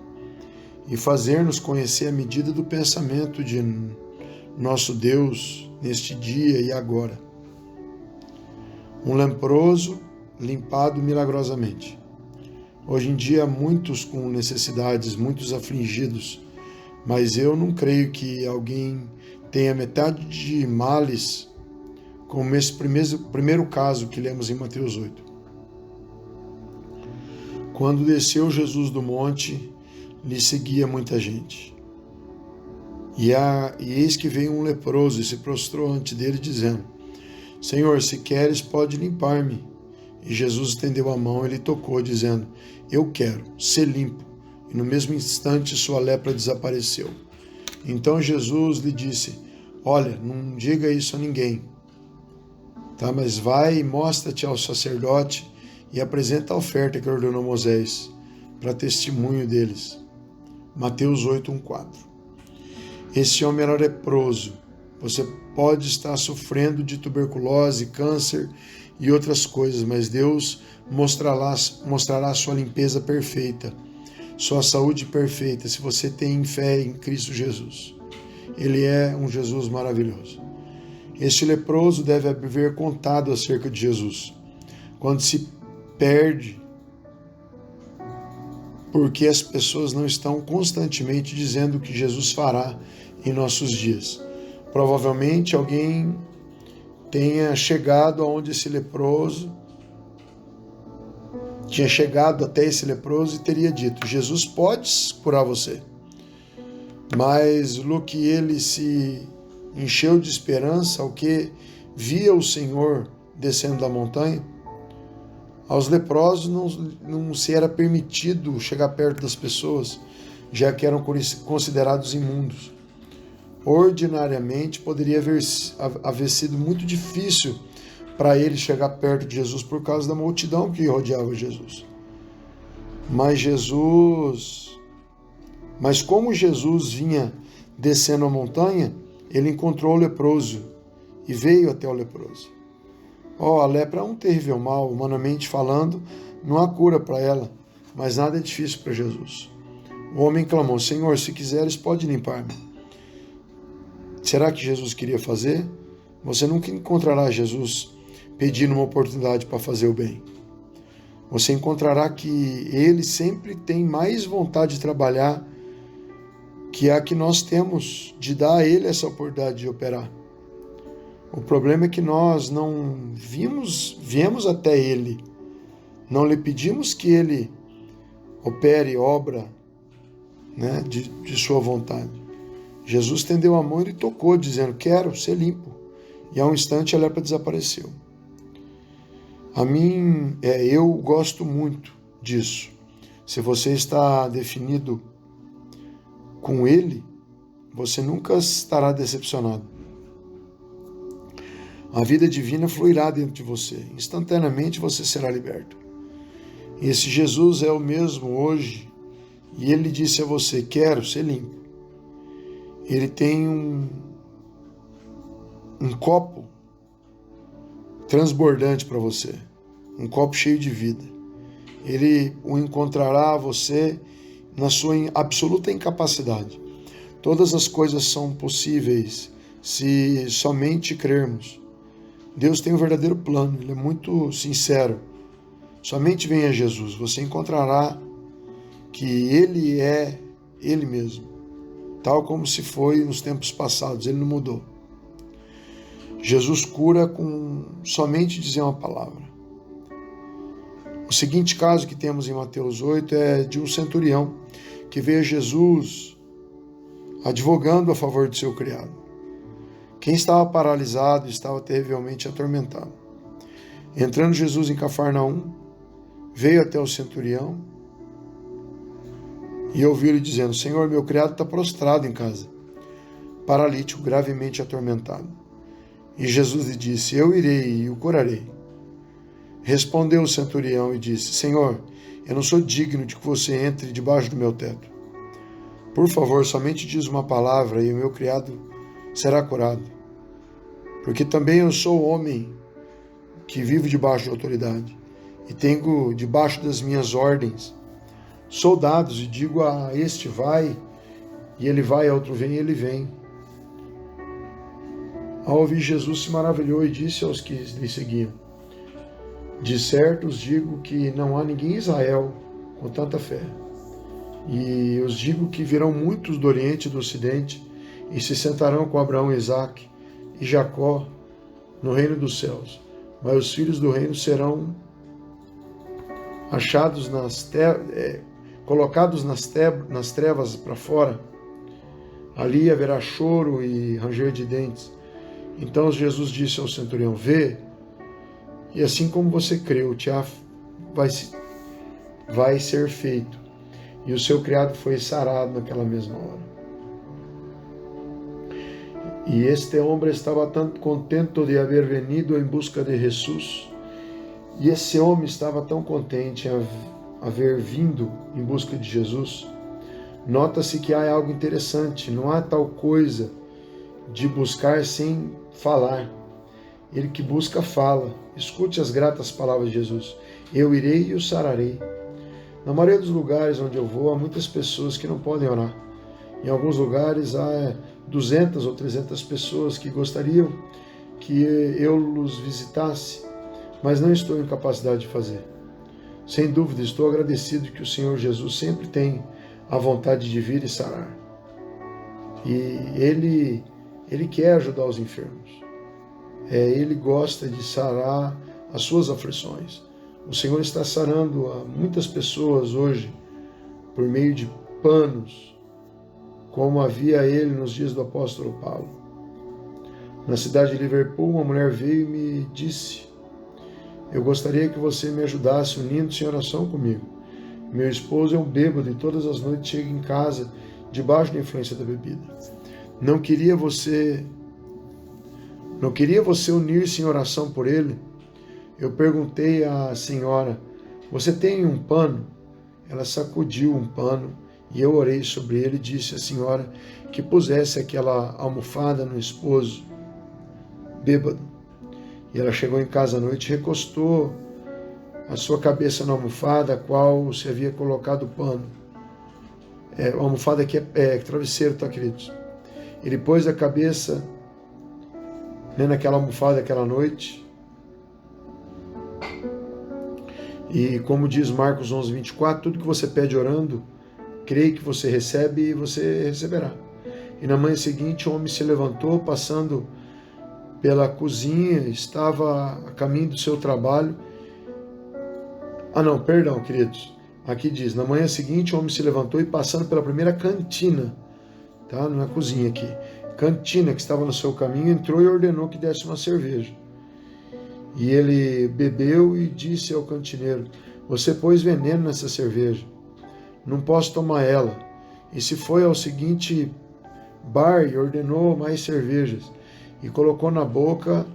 e fazer-nos conhecer a medida do pensamento de nosso Deus neste dia e agora. Um leproso limpado milagrosamente. Hoje em dia há muitos com necessidades, muitos afligidos, mas eu não creio que alguém tenha metade de males como esse primeiro caso que lemos em Mateus 8. Quando desceu Jesus do monte, lhe seguia muita gente. E eis que veio um leproso e se prostrou ante dele, dizendo: Senhor, se queres, pode limpar-me. E Jesus estendeu a mão e lhe tocou, dizendo: Eu quero, ser limpo. E no mesmo instante sua lepra desapareceu. Então Jesus lhe disse: Olha, não diga isso a ninguém, tá? Mas vai e mostra-te ao sacerdote e apresenta a oferta que ordenou Moisés, para testemunho deles. Mateus 8, 1, 4. Esse homem era leproso. Você pode estar sofrendo de tuberculose, câncer e outras coisas, mas Deus mostrará a sua limpeza perfeita, sua saúde perfeita, se você tem fé em Cristo Jesus. Ele é um Jesus maravilhoso. Este leproso deve haver contado acerca de Jesus. Quando se perde, porque as pessoas não estão constantemente dizendo o que Jesus fará em nossos dias. Provavelmente alguém tenha chegado aonde esse leproso, tinha chegado até esse leproso e teria dito: Jesus pode curar você. Mas no que ele se encheu de esperança, ao que via o Senhor descendo da montanha, aos leprosos não se era permitido chegar perto das pessoas, já que eram considerados imundos. Ordinariamente, poderia haver sido muito difícil para ele chegar perto de Jesus por causa da multidão que rodeava Jesus. Mas como Jesus vinha descendo a montanha, ele encontrou o leproso e veio até o leproso. A lepra é um terrível mal, humanamente falando, não há cura para ela, mas nada é difícil para Jesus. O homem clamou: Senhor, se quiseres, pode limpar-me. Será que Jesus queria fazer? Você nunca encontrará Jesus pedindo uma oportunidade para fazer o bem. Você encontrará que ele sempre tem mais vontade de trabalhar que é a que nós temos de dar a Ele essa oportunidade de operar. O problema é que nós não viemos até Ele, não lhe pedimos que Ele opere obra, né, de sua vontade. Jesus estendeu a mão e tocou, dizendo: quero ser limpo. E a um instante a lepra desapareceu. Eu gosto muito disso. Se você está definido com Ele, você nunca estará decepcionado. A vida divina fluirá dentro de você. Instantaneamente você será liberto. E esse Jesus é o mesmo hoje. E Ele disse a você: quero ser limpo. Ele tem um copo transbordante para você. Um copo cheio de vida. Ele o encontrará você na sua absoluta incapacidade. Todas as coisas são possíveis se somente crermos. Deus tem um verdadeiro plano, Ele é muito sincero. Somente venha a Jesus, você encontrará que Ele é Ele mesmo, tal como se foi nos tempos passados, Ele não mudou. Jesus cura com somente dizer uma palavra. O seguinte caso que temos em Mateus 8 é de um centurião que veio a Jesus advogando a favor do seu criado. Quem estava paralisado estava terrivelmente atormentado. Entrando Jesus em Cafarnaum, veio até o centurião e ouviu-lhe dizendo: Senhor, meu criado está prostrado em casa, paralítico, gravemente atormentado. E Jesus lhe disse: eu irei e o curarei. Respondeu o centurião e disse: Senhor, eu não sou digno de que você entre debaixo do meu teto. Por favor, somente diz uma palavra e o meu criado será curado. Porque também eu sou homem que vivo debaixo de autoridade e tenho debaixo das minhas ordens soldados, e digo a este vai e ele vai, a outro vem e ele vem. Ao ouvir, Jesus se maravilhou e disse aos que lhe seguiam: de certo os digo que não há ninguém em Israel com tanta fé. E os digo que virão muitos do Oriente e do Ocidente e se sentarão com Abraão, Isaque e Jacó no reino dos céus. Mas os filhos do reino serão achados colocados nas trevas para fora. Ali haverá choro e ranger de dentes. Então Jesus disse ao centurião: vê, e assim como você creu, vai ser feito. E o seu criado foi sarado naquela mesma hora. E este homem estava tanto contente de haver venido em busca de Jesus. E esse homem estava tão contente em haver vindo em busca de Jesus. Nota-se que há algo interessante. Não há tal coisa de buscar sem falar. Ele que busca fala. Escute as gratas palavras de Jesus: eu irei e o sararei. Na maioria dos lugares onde eu vou, há muitas pessoas que não podem orar. Em alguns lugares há 200 ou 300 pessoas que gostariam que eu os visitasse, mas não estou em capacidade de fazer. Sem dúvida, estou agradecido que o Senhor Jesus sempre tem a vontade de vir e sarar. E Ele quer ajudar os enfermos. Ele gosta de sarar as suas aflições. O Senhor está sarando a muitas pessoas hoje por meio de panos, como havia ele nos dias do apóstolo Paulo. Na cidade de Liverpool, uma mulher veio e me disse: eu gostaria que você me ajudasse unindo-se em oração comigo. Meu esposo é um bêbado e todas as noites chega em casa debaixo da influência da bebida. Não queria você unir-se em oração por ele? Eu perguntei à senhora: você tem um pano? Ela sacudiu um pano e eu orei sobre ele e disse à senhora que pusesse aquela almofada no esposo bêbado. E ela chegou em casa à noite e recostou a sua cabeça na almofada, a qual se havia colocado o pano. A almofada aqui é travesseiro, tá, queridos? Ele pôs a cabeça naquela almofada aquela noite. E como diz Marcos 11:24, tudo que você pede orando, Creio que você recebe e você receberá. E na manhã seguinte o homem se levantou, passando pela cozinha, estava a caminho do seu trabalho. Não, perdão, queridos. Aqui diz, na manhã seguinte o homem se levantou e passando pela primeira cantina, tá? Não é cozinha aqui, cantina que estava no seu caminho, entrou e ordenou que desse uma cerveja. E ele bebeu e disse ao cantineiro, você pôs veneno nessa cerveja, não posso tomar ela. E se foi ao seguinte bar e ordenou mais cervejas, e colocou na boca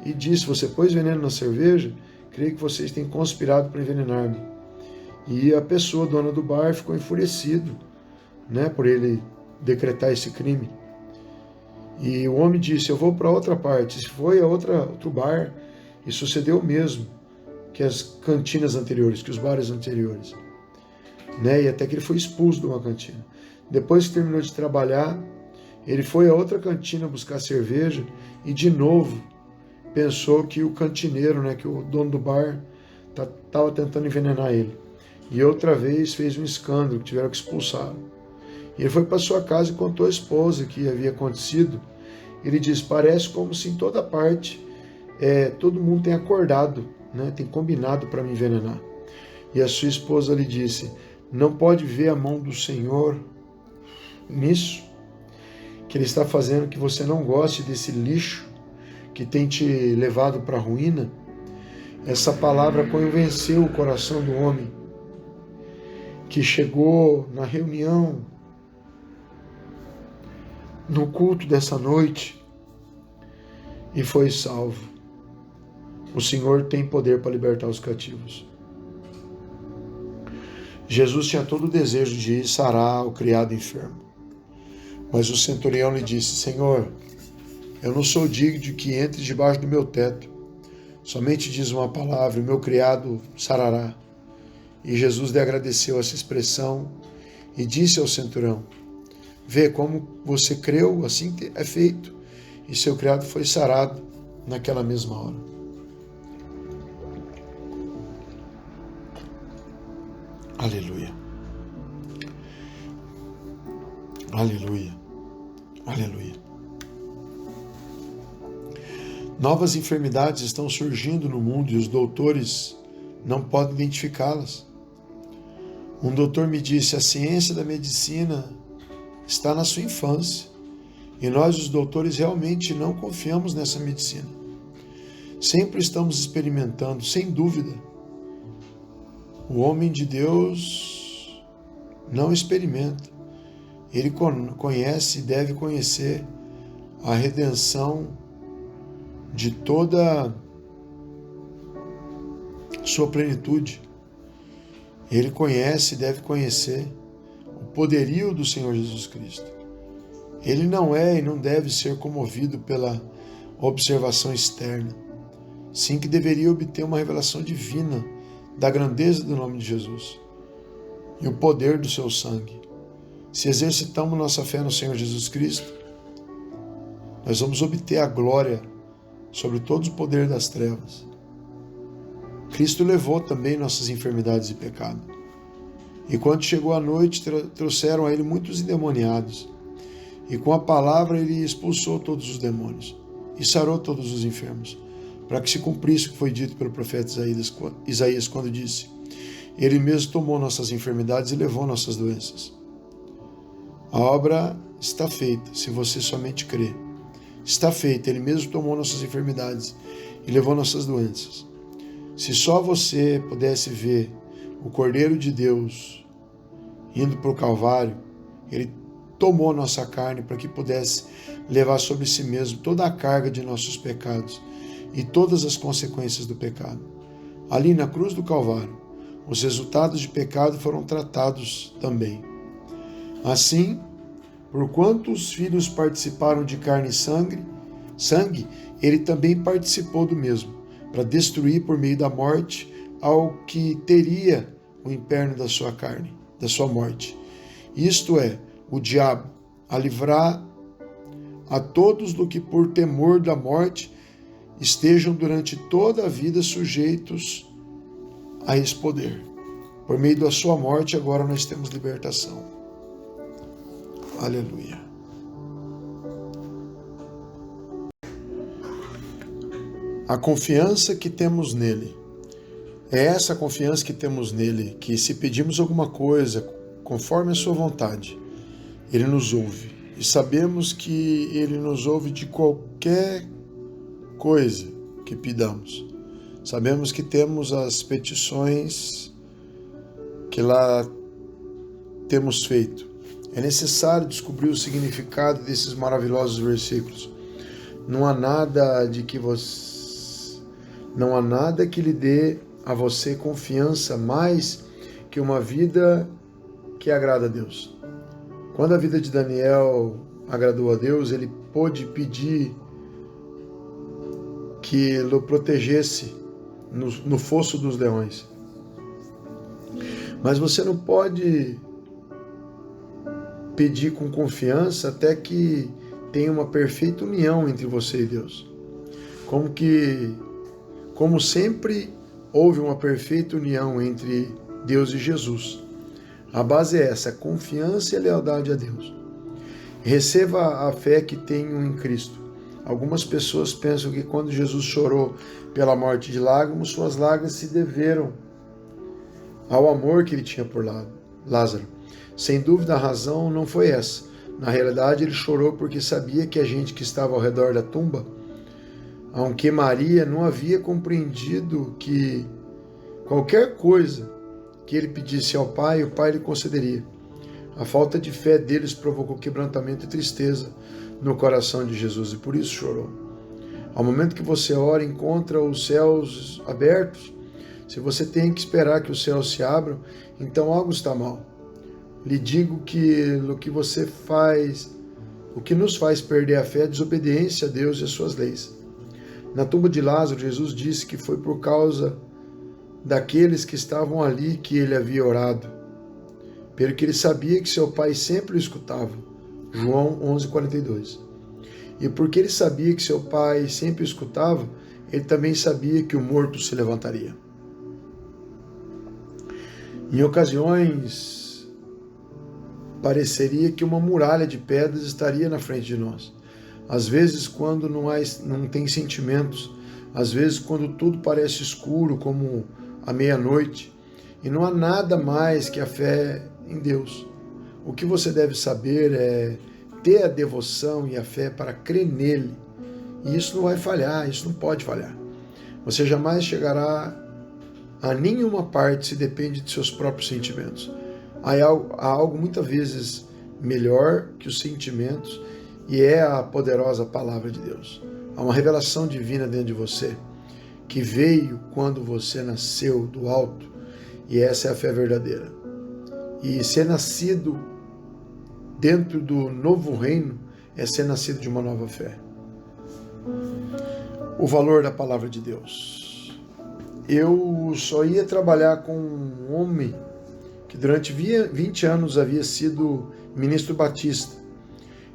e disse, você pôs veneno na cerveja? Creio que vocês têm conspirado para envenenar-me. E a pessoa, dona do bar, ficou enfurecido, né, por ele decretar esse crime. E o homem disse, eu vou para outra parte. Se foi a outro bar, e sucedeu o mesmo que as cantinas anteriores, que os bares anteriores. Né? E até que ele foi expulso de uma cantina. Depois que terminou de trabalhar, ele foi a outra cantina buscar cerveja e de novo pensou que o cantineiro, né, que o dono do bar estava tentando envenenar ele. E outra vez fez um escândalo, tiveram que expulsá-lo. E ele foi para sua casa e contou à esposa o que havia acontecido. Ele disse, parece como se em toda parte todo mundo tem acordado, né, tem combinado para me envenenar. E a sua esposa lhe disse, não pode ver a mão do Senhor nisso? Que Ele está fazendo que você não goste desse lixo que tem te levado para a ruína? Essa palavra convenceu o coração do homem, que chegou na reunião, no culto dessa noite, e foi salvo. O Senhor tem poder para libertar os cativos. Jesus tinha todo o desejo de ir sarar o criado enfermo. Mas o centurião lhe disse, Senhor, eu não sou digno de que entre debaixo do meu teto. Somente diz uma palavra, o meu criado sarará. E Jesus lhe agradeceu essa expressão e disse ao centurião, vê como você creu, assim é feito. E seu criado foi sarado naquela mesma hora. Aleluia. Aleluia. Aleluia. Novas enfermidades estão surgindo no mundo e os doutores não podem identificá-las. Um doutor me disse, a ciência da medicina está na sua infância e nós, os doutores, realmente não confiamos nessa medicina. Sempre estamos experimentando, sem dúvida. O homem de Deus não experimenta. Ele conhece e deve conhecer a redenção de toda sua plenitude. Ele conhece e deve conhecer o poderio do Senhor Jesus Cristo. Ele não é e não deve ser comovido pela observação externa, sim que deveria obter uma revelação divina da grandeza do nome de Jesus e o poder do seu sangue. Se exercitamos nossa fé no Senhor Jesus Cristo, nós vamos obter a glória sobre todo o poder das trevas. Cristo levou também nossas enfermidades e pecado. E quando chegou a noite, trouxeram a ele muitos endemoniados. E com a palavra ele expulsou todos os demônios e sarou todos os enfermos, para que se cumprisse o que foi dito pelo profeta Isaías quando disse, ele mesmo tomou nossas enfermidades e levou nossas doenças. A obra está feita, se você somente crê. Está feita, ele mesmo tomou nossas enfermidades e levou nossas doenças. Se só você pudesse ver o Cordeiro de Deus indo para o Calvário, ele tomou nossa carne para que pudesse levar sobre si mesmo toda a carga de nossos pecados e todas as consequências do pecado. Ali na cruz do Calvário, os resultados de pecado foram tratados também. Assim, porquanto os filhos participaram de carne e sangue, ele também participou do mesmo, para destruir por meio da morte ao que teria o inferno da sua carne, da sua morte. Isto é, o diabo, a livrar a todos do que por temor da morte estejam durante toda a vida sujeitos a esse poder. Por meio da sua morte, agora nós temos libertação. Aleluia. A confiança que temos nele, é essa confiança que temos nele, que se pedimos alguma coisa conforme a sua vontade, ele nos ouve. E sabemos que ele nos ouve de qualquer coisa que pidamos. Sabemos que temos as petições que lá temos feito. É necessário descobrir o significado desses maravilhosos versículos. Não há nada que lhe dê a você confiança mais que uma vida que agrada a Deus. Quando a vida de Daniel agradou a Deus, ele pôde pedir que o protegesse no fosso dos leões. Mas você não pode pedir com confiança até que tenha uma perfeita união entre você e Deus. Como sempre houve uma perfeita união entre Deus e Jesus. A base é essa, confiança e lealdade a Deus. Receba a fé que tenho em Cristo. Algumas pessoas pensam que quando Jesus chorou pela morte de suas lágrimas se deveram ao amor que ele tinha por Lázaro. Sem dúvida a razão não foi essa. Na realidade ele chorou porque sabia que a gente que estava ao redor da tumba, aunque Maria não havia compreendido que qualquer coisa que ele pedisse ao Pai, o Pai lhe concederia. A falta de fé deles provocou quebrantamento e tristeza no coração de Jesus e por isso chorou. Ao momento que você ora, encontra os céus abertos. Se você tem que esperar que os céus se abram, então algo está mal. Lhe digo que o que você faz, o que nos faz perder a fé é a desobediência a Deus e às suas leis. Na tumba de Lázaro, Jesus disse que foi por causa daqueles que estavam ali que ele havia orado, porque ele sabia que seu pai sempre o escutava. João 11:42. E porque ele sabia que seu pai sempre o escutava, ele também sabia que o morto se levantaria. Em ocasiões, pareceria que uma muralha de pedras estaria na frente de nós. Às vezes, quando não tem sentimentos, às vezes, quando tudo parece escuro, como à meia-noite, e não há nada mais que a fé em Deus. O que você deve saber é ter a devoção e a fé para crer nele. E isso não vai falhar, isso não pode falhar. Você jamais chegará a nenhuma parte se depende de seus próprios sentimentos. Há algo muitas vezes melhor que os sentimentos e é a poderosa palavra de Deus. Há uma revelação divina dentro de você que veio quando você nasceu do alto e essa é a fé verdadeira. E ser nascido dentro do novo reino é ser nascido de uma nova fé. O valor da palavra de Deus. Eu só ia trabalhar com um homem que durante 20 anos havia sido ministro batista.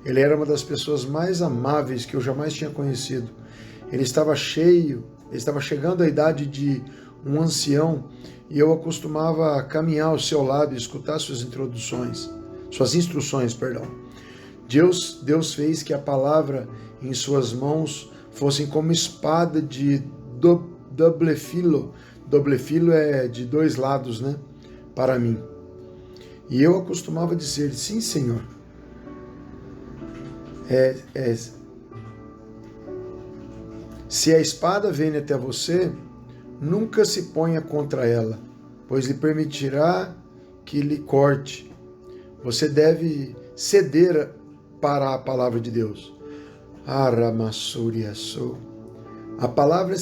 Ele era uma das pessoas mais amáveis que eu jamais tinha conhecido. Ele estava chegando à idade de um ancião e eu acostumava caminhar ao seu lado e escutar suas instruções. Deus fez que a palavra em suas mãos fossem como espada de doble filo. Doble filo é de dois lados, né? Para mim. E eu acostumava dizer, sim, Senhor. Se a espada vem até você, nunca se ponha contra ela, pois lhe permitirá que lhe corte. Você deve ceder para a palavra de Deus. A palavra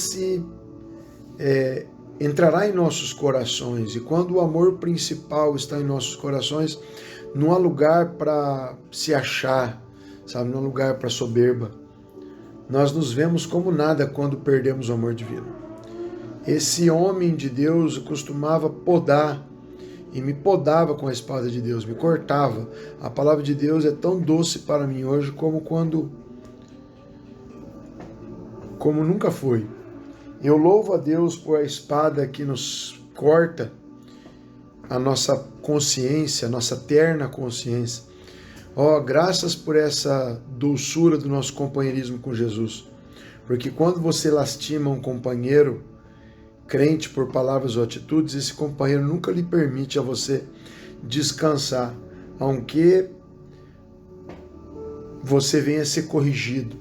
entrará em nossos corações, e quando o amor principal está em nossos corações, não há lugar para se achar, sabe? Não há lugar para soberba. Nós nos vemos como nada quando perdemos o amor divino. Esse homem de Deus costumava podar, e me podava com a espada de Deus, me cortava. A palavra de Deus é tão doce para mim hoje como nunca foi. Eu louvo a Deus por a espada que nos corta a nossa consciência, a nossa terna consciência. Ó, graças por essa doçura do nosso companheirismo com Jesus. Porque quando você lastima um companheiro crente por palavras ou atitudes, esse companheiro nunca lhe permite a você descansar, aunque você venha a ser corrigido.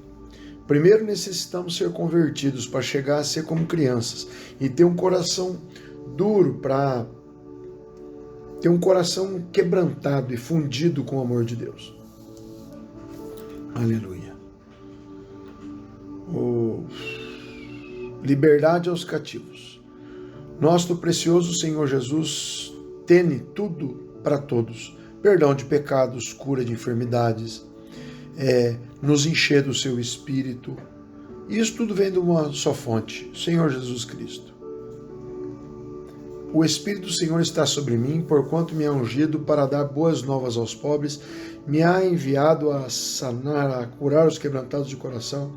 Primeiro necessitamos ser convertidos para chegar a ser como crianças e ter um coração duro, para ter um coração quebrantado e fundido com o amor de Deus. Aleluia. Liberdade aos cativos. Nosso precioso Senhor Jesus tem tudo para todos. Perdão de pecados, cura de enfermidades, nos encher do seu Espírito. Isso tudo vem de uma só fonte, Senhor Jesus Cristo. O Espírito do Senhor está sobre mim, porquanto me ha ungido para dar boas novas aos pobres, me ha enviado a sanar, a curar os quebrantados de coração,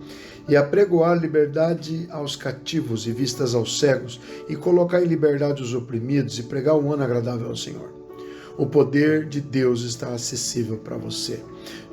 e a pregoar liberdade aos cativos e vistas aos cegos, e colocar em liberdade os oprimidos, e pregar um ano agradável ao Senhor. O poder de Deus está acessível para você.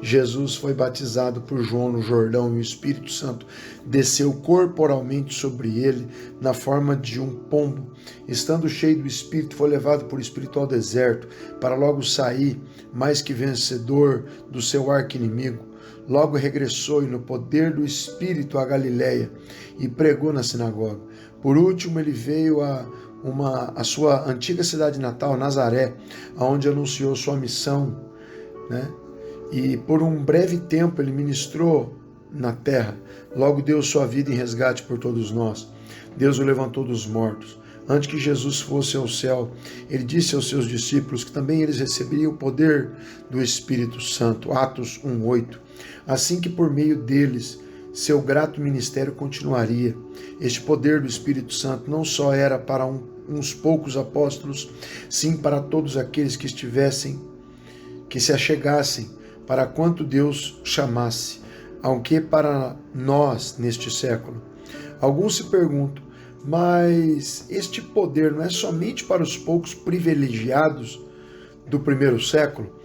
Jesus foi batizado por João no Jordão e o Espírito Santo desceu corporalmente sobre ele na forma de um pombo. Estando cheio do Espírito, foi levado por Espírito ao deserto para logo sair, mais que vencedor do seu arqui-inimigo. Logo regressou e no poder do Espírito a Galiléia e pregou na sinagoga. Por último, ele veio a sua antiga cidade natal, Nazaré, onde anunciou sua missão, né? E por um breve tempo ele ministrou na terra. Logo deu sua vida em resgate por todos nós. Deus o levantou dos mortos. Antes que Jesus fosse ao céu, ele disse aos seus discípulos que também eles receberiam o poder do Espírito Santo. Atos 1:8. Assim que por meio deles seu grato ministério continuaria. Este poder do Espírito Santo não só era para uns poucos apóstolos, sim para todos aqueles que se achegassem, para quanto Deus chamasse, aunque para nós neste século. Alguns se perguntam, mas este poder não é somente para os poucos privilegiados do primeiro século?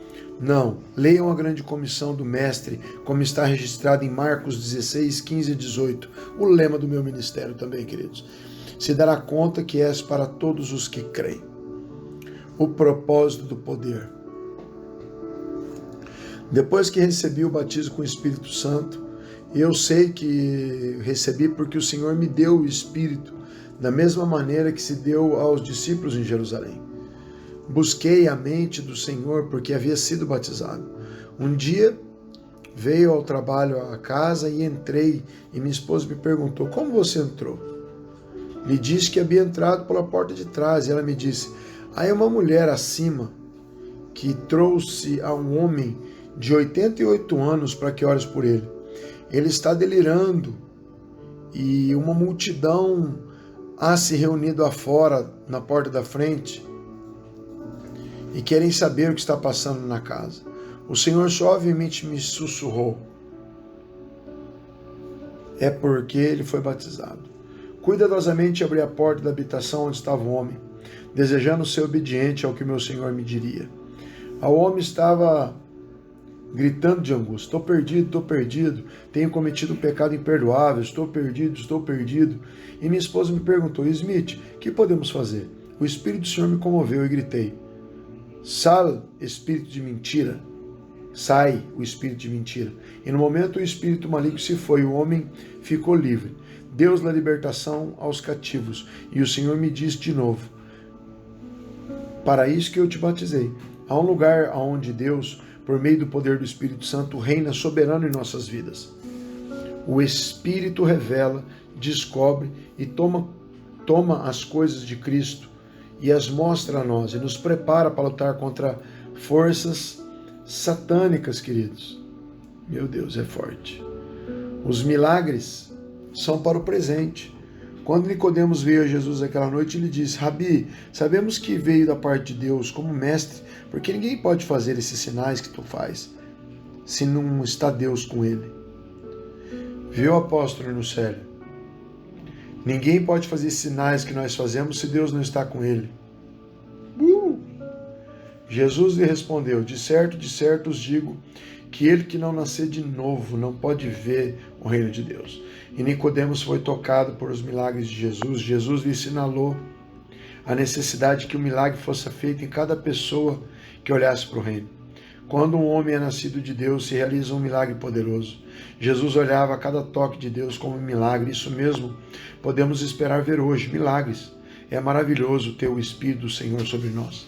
Não, leiam a grande comissão do Mestre, como está registrado em Marcos 16, 15 e 18, o lema do meu ministério também, queridos. Se dará conta que és para todos os que creem. O propósito do poder. Depois que recebi o batismo com o Espírito Santo, eu sei que recebi porque o Senhor me deu o Espírito, da mesma maneira que se deu aos discípulos em Jerusalém. Busquei a mente do Senhor porque havia sido batizado. Um dia veio ao trabalho à casa e entrei, e minha esposa me perguntou, como você entrou? Lhe disse que havia entrado pela porta de trás, e ela me disse, há uma mulher acima que trouxe a um homem de 88 anos para que ores por ele. Ele está delirando e uma multidão há se reunido afora na porta da frente e querem saber o que está passando na casa. O Senhor suavemente me sussurrou. É porque ele foi batizado. Cuidadosamente abri a porta da habitação onde estava o homem, desejando ser obediente ao que meu Senhor me diria. O homem estava gritando de angústia, estou perdido, tenho cometido um pecado imperdoável, estou perdido. E minha esposa me perguntou, Smith, o que podemos fazer? O Espírito do Senhor me comoveu e gritei, sai, espírito de mentira, sai o espírito de mentira. E no momento o espírito maligno se foi, o homem ficou livre. Deus dá libertação aos cativos. E o Senhor me disse de novo, para isso que eu te batizei. Há um lugar onde Deus, por meio do poder do Espírito Santo, reina soberano em nossas vidas. O Espírito revela, descobre e toma as coisas de Cristo e as mostra a nós e nos prepara para lutar contra forças satânicas, queridos. Meu Deus, é forte. Os milagres são para o presente. Quando Nicodemos veio a Jesus aquela noite, ele disse, Rabi, sabemos que veio da parte de Deus como mestre, porque ninguém pode fazer esses sinais que tu faz, se não está Deus com ele. Viu, apóstolo Nucélio? Ninguém pode fazer sinais que nós fazemos se Deus não está com ele. Jesus lhe respondeu: de certo os digo, que ele que não nascer de novo não pode ver o reino de Deus. E Nicodemos foi tocado por os milagres de Jesus. Jesus lhe assinalou a necessidade que o milagre fosse feito em cada pessoa que olhasse para o reino. Quando um homem é nascido de Deus, se realiza um milagre poderoso. Jesus olhava a cada toque de Deus como um milagre. Isso mesmo podemos esperar ver hoje, milagres. É maravilhoso ter o Espírito do Senhor sobre nós.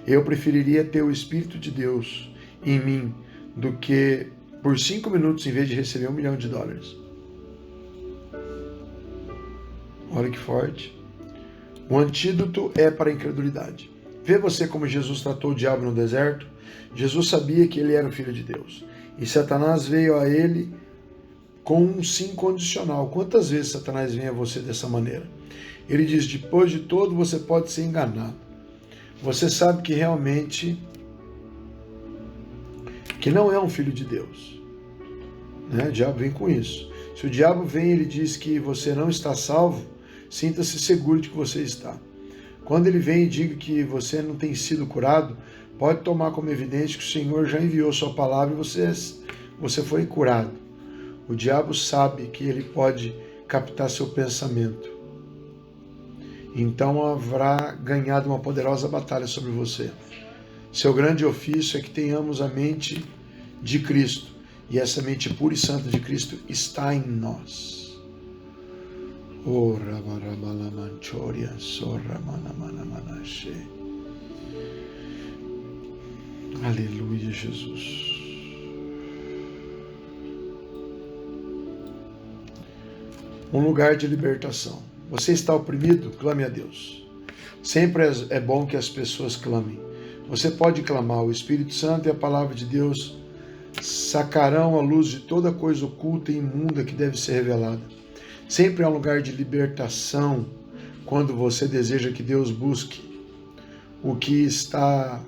Eu preferiria ter o Espírito de Deus em mim do que por 5 minutos em vez de receber $1 milhão. Olha que forte. O antídoto é para a incredulidade. Vê você como Jesus tratou o diabo no deserto? Jesus sabia que ele era o Filho de Deus. E Satanás veio a ele com um sim condicional. Quantas vezes Satanás vem a você dessa maneira? Ele diz: depois de todo você pode ser enganado. Você sabe que realmente que não é um filho de Deus. O diabo vem com isso. Se o diabo vem e ele diz que você não está salvo, sinta-se seguro de que você está. Quando ele vem e diga que você não tem sido curado, pode tomar como evidência que o Senhor já enviou sua palavra e você foi curado. O diabo sabe que ele pode captar seu pensamento. Então haverá ganhado uma poderosa batalha sobre você. Seu grande ofício é que tenhamos a mente de Cristo. E essa mente pura e santa de Cristo está em nós. Aleluia, Jesus. Um lugar de libertação. Você está oprimido? Clame a Deus. Sempre é bom que as pessoas clamem. Você pode clamar. O Espírito Santo e a palavra de Deus sacarão a luz de toda coisa oculta e imunda que deve ser revelada. Sempre é um lugar de libertação quando você deseja que Deus busque o que está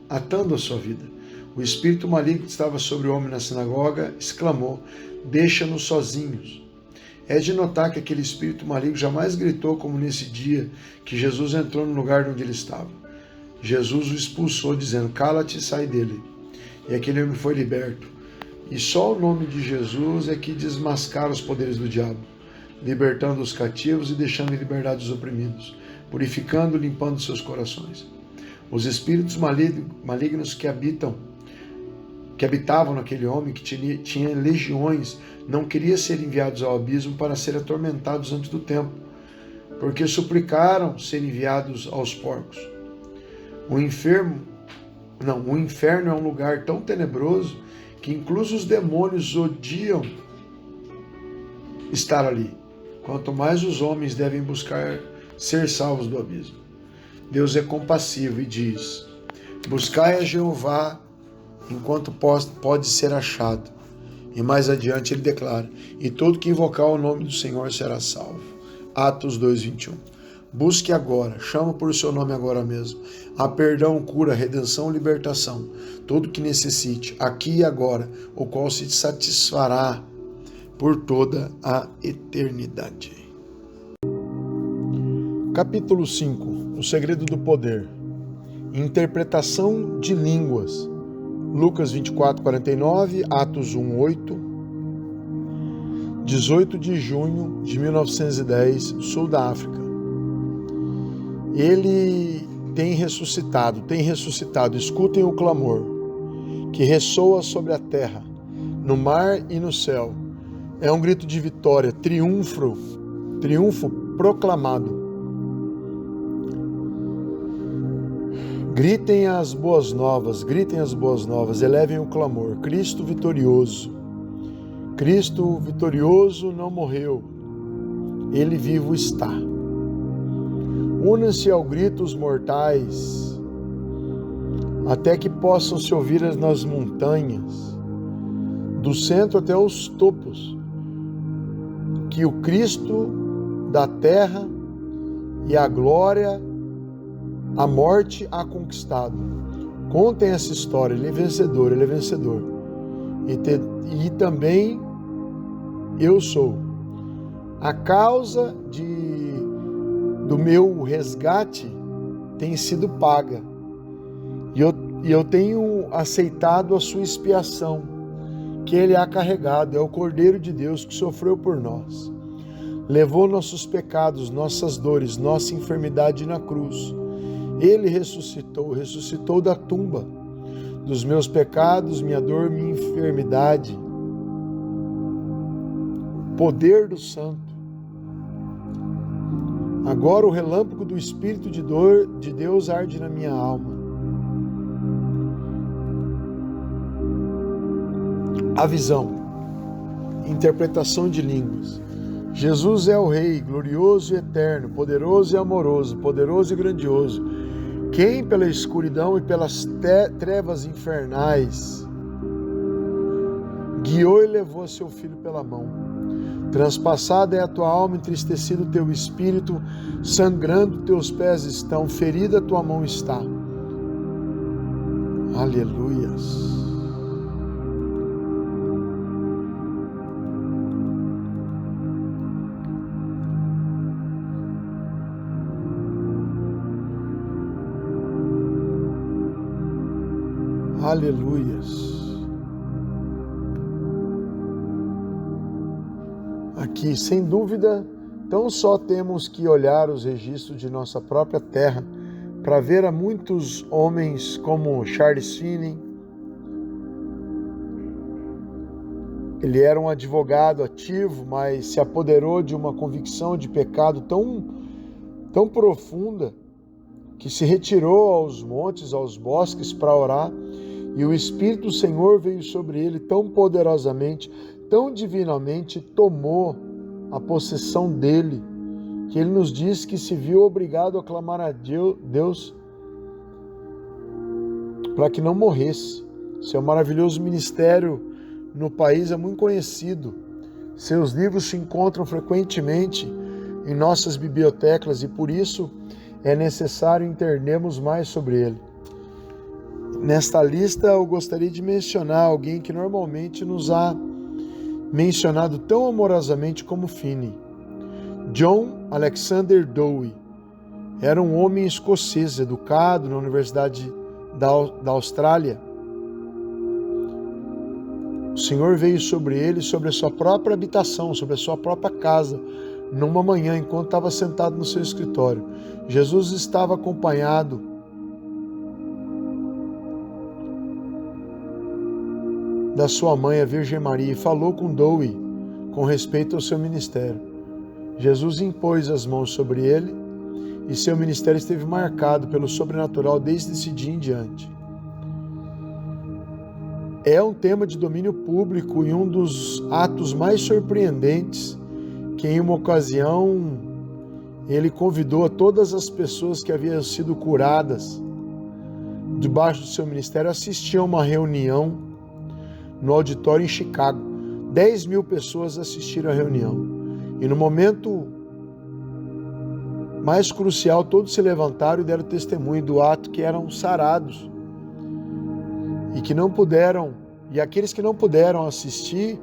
atando a sua vida. O espírito maligno que estava sobre o homem na sinagoga exclamou: deixa-nos sozinhos. É de notar que aquele espírito maligno jamais gritou como nesse dia que Jesus entrou no lugar onde ele estava. Jesus o expulsou dizendo: cala-te e sai dele. E aquele homem foi liberto. E só o nome de Jesus é que desmascara os poderes do diabo, libertando os cativos e deixando em liberdade os oprimidos, purificando e limpando seus corações. Os espíritos malignos que habitavam naquele homem, que tinha legiões, não queriam ser enviados ao abismo para serem atormentados antes do tempo, porque suplicaram ser enviados aos porcos. O inferno é um lugar tão tenebroso que incluso os demônios odiam estar ali. Quanto mais os homens devem buscar ser salvos do abismo. Deus é compassivo e diz: buscai a Jeová enquanto pode ser achado. E mais adiante ele declara: e todo que invocar o nome do Senhor será salvo. Atos 2:21. Busque agora, chama por seu nome agora mesmo. Há perdão, cura, redenção, libertação. Tudo que necessite, aqui e agora, o qual se satisfará por toda a eternidade. Capítulo 5. O segredo do poder. Interpretação de línguas. Lucas 24:49, Atos 1:8. 18 de junho de 1910, sul da África. Ele tem ressuscitado. Escutem o clamor que ressoa sobre a terra, no mar e no céu. É um grito de vitória, triunfo proclamado. Gritem as boas novas, elevem o clamor. Cristo vitorioso não morreu, ele vivo está. Unam-se ao grito os mortais, até que possam se ouvir nas montanhas, do centro até os topos, que o Cristo da terra e a glória, a morte há conquistado. Contem essa história, ele é vencedor. E também eu sou. A causa do meu resgate tem sido paga. E e eu tenho aceitado a sua expiação, que ele há carregado. É o Cordeiro de Deus que sofreu por nós. Levou nossos pecados, nossas dores, nossa enfermidade na cruz. Ele ressuscitou da tumba, dos meus pecados, minha dor, minha enfermidade. Poder do Santo. Agora o relâmpago do Espírito de Deus arde na minha alma. A visão. Interpretação de línguas. Jesus é o Rei, glorioso e eterno, poderoso e amoroso, poderoso e grandioso. Quem pela escuridão e pelas trevas infernais guiou e levou seu filho pela mão. Transpassada é a tua alma, entristecido o teu espírito, sangrando teus pés estão, ferida a tua mão está. Aleluias. Aleluias. Aqui, sem dúvida, tão só temos que olhar os registros de nossa própria terra para ver a muitos homens como Charles Finney. Ele era um advogado ativo, mas se apoderou de uma convicção de pecado tão profunda que se retirou aos montes, aos bosques para orar, e o Espírito do Senhor veio sobre ele tão poderosamente, tão divinamente, tomou a possessão dele, que ele nos diz que se viu obrigado a clamar a Deus para que não morresse. Seu maravilhoso ministério no país é muito conhecido. Seus livros se encontram frequentemente em nossas bibliotecas e por isso é necessário entendermos mais sobre ele. Nesta lista eu gostaria de mencionar alguém que normalmente nos há mencionado tão amorosamente como Finney. John Alexander Dowie era um homem escocês educado na Universidade da Austrália. O Senhor veio sobre ele, sobre a sua própria habitação, sobre a sua própria casa, numa manhã, enquanto estava sentado no seu escritório. Jesus estava acompanhado da sua mãe, a Virgem Maria, e falou com Dowie com respeito ao seu ministério. Jesus impôs as mãos sobre ele e seu ministério esteve marcado pelo sobrenatural desde esse dia em diante. É um tema de domínio público e um dos atos mais surpreendentes que em uma ocasião ele convidou a todas as pessoas que haviam sido curadas debaixo do seu ministério a assistir a uma reunião no auditório em Chicago. 10.000 pessoas assistiram à reunião. E no momento mais crucial, todos se levantaram e deram testemunho do ato, que eram sarados. E que não puderam, e aqueles que não puderam assistir,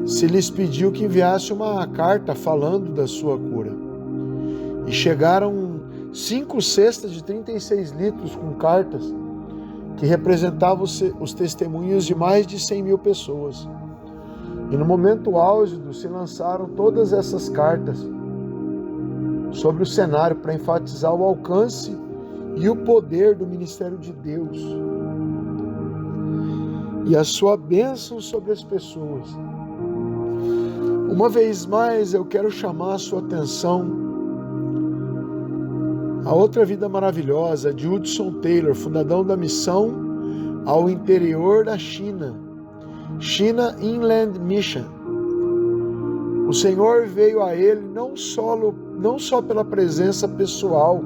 se lhes pediu que enviasse uma carta falando da sua cura. E chegaram 5 cestas de 36 litros com cartas que representavam os testemunhos de mais de 100.000 pessoas. E no momento álgido se lançaram todas essas cartas sobre o cenário para enfatizar o alcance e o poder do ministério de Deus e a sua bênção sobre as pessoas. Uma vez mais eu quero chamar a sua atenção a outra vida maravilhosa de Hudson Taylor, fundador da missão ao interior da China, China Inland Mission. O Senhor veio a ele não só pela presença pessoal,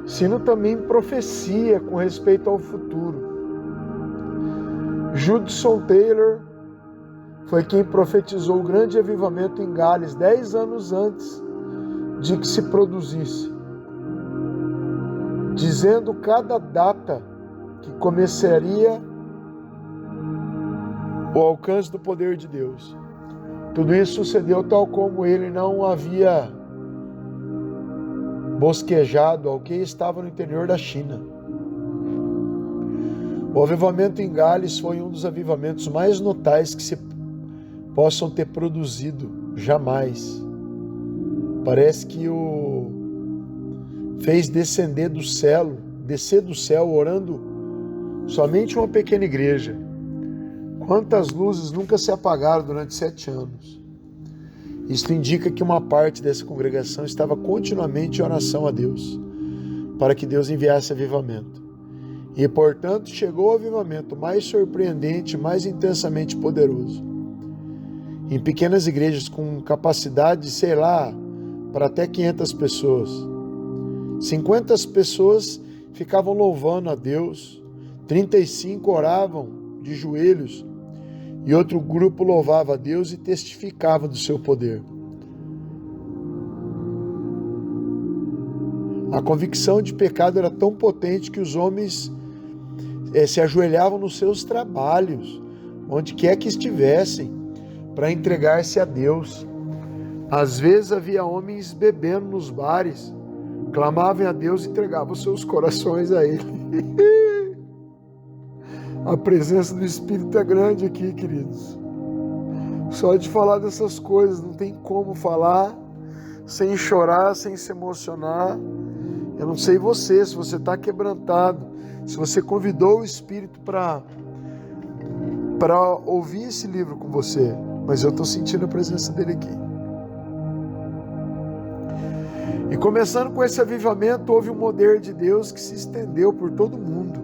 sino também profecia com respeito ao futuro. Hudson Taylor foi quem profetizou o grande avivamento em Gales 10 anos antes de que se produzisse, dizendo cada data que começaria o alcance do poder de Deus. Tudo isso sucedeu tal como ele não havia bosquejado ao que estava no interior da China. O avivamento em Gales foi um dos avivamentos mais notáveis que se possam ter produzido jamais. Parece que o fez descer do céu, orando somente uma pequena igreja. Quantas luzes nunca se apagaram durante 7 anos? Isto indica que uma parte dessa congregação estava continuamente em oração a Deus, para que Deus enviasse avivamento. E, portanto, chegou o avivamento mais surpreendente, mais intensamente poderoso. Em pequenas igrejas com capacidade, sei lá, para até 500 pessoas. 50 pessoas ficavam louvando a Deus, 35 oravam de joelhos e outro grupo louvava a Deus e testificava do seu poder. A convicção de pecado era tão potente que os homens se ajoelhavam nos seus trabalhos, onde quer que estivessem, para entregar-se a Deus. Às vezes havia homens bebendo nos bares, clamavam a Deus e entregavam seus corações a Ele. A presença do Espírito é grande aqui, queridos. Só de falar dessas coisas, não tem como falar sem chorar, sem se emocionar. Eu não sei você, se você está quebrantado, se você convidou o Espírito para ouvir esse livro com você, mas eu estou sentindo a presença dele aqui. E começando com esse avivamento, houve um poder de Deus que se estendeu por todo o mundo.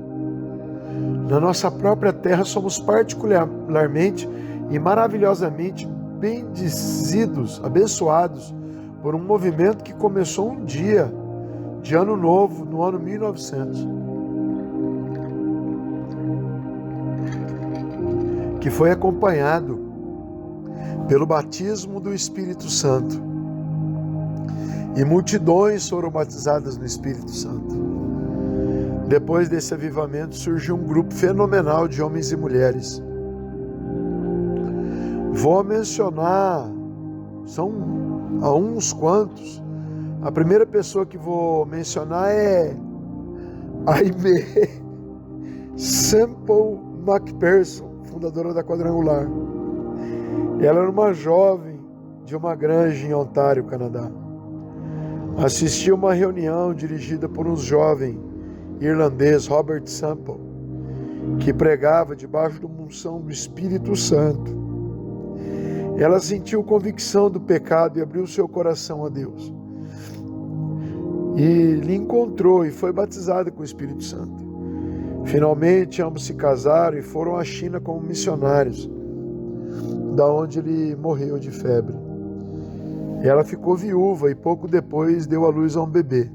Na nossa própria terra somos particularmente e maravilhosamente bendizidos, abençoados por um movimento que começou um dia de ano novo, no ano 1900, que foi acompanhado pelo batismo do Espírito Santo. E multidões foram batizadas no Espírito Santo. Depois desse avivamento surgiu um grupo fenomenal de homens e mulheres. Vou mencionar, são uns quantos. A primeira pessoa que vou mencionar é Aimee Semple McPherson, fundadora da Quadrangular. Ela era uma jovem de uma granja em Ontário, Canadá. Assisti a uma reunião dirigida por um jovem irlandês, Robert Sample, que pregava debaixo da unção do Espírito Santo. Ela sentiu convicção do pecado e abriu seu coração a Deus. E lhe encontrou e foi batizada com o Espírito Santo. Finalmente, ambos se casaram e foram à China como missionários, da onde ele morreu de febre. Ela ficou viúva e pouco depois deu à luz a um bebê.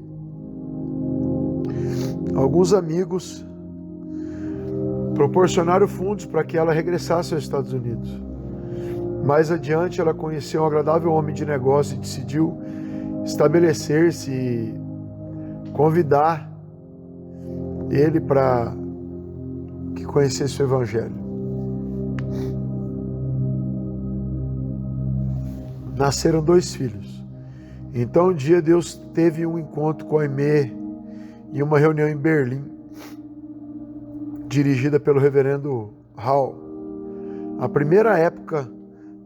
Alguns amigos proporcionaram fundos para que ela regressasse aos Estados Unidos. Mais adiante, ela conheceu um agradável homem de negócio e decidiu estabelecer-se e convidar ele para que conhecesse o Evangelho. Nasceram 2 filhos. Então um dia Deus teve um encontro com Aimee em uma reunião em Berlim, dirigida pelo reverendo Hall. A primeira época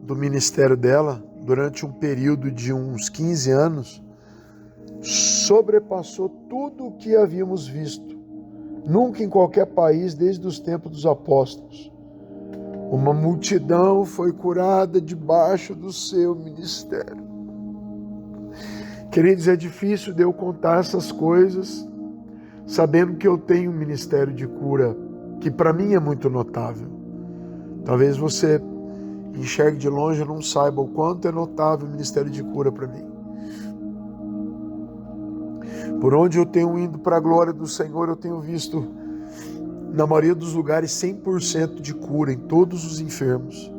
do ministério dela, durante um período de uns 15 anos, sobrepassou tudo o que havíamos visto, nunca em qualquer país desde os tempos dos apóstolos. Uma multidão foi curada debaixo do seu ministério. Queridos, é difícil de eu contar essas coisas, sabendo que eu tenho um ministério de cura, que para mim é muito notável. Talvez você enxergue de longe e não saiba o quanto é notável o ministério de cura para mim. Por onde eu tenho ido para a glória do Senhor, eu tenho visto, na maioria dos lugares, 100% de cura em todos os enfermos.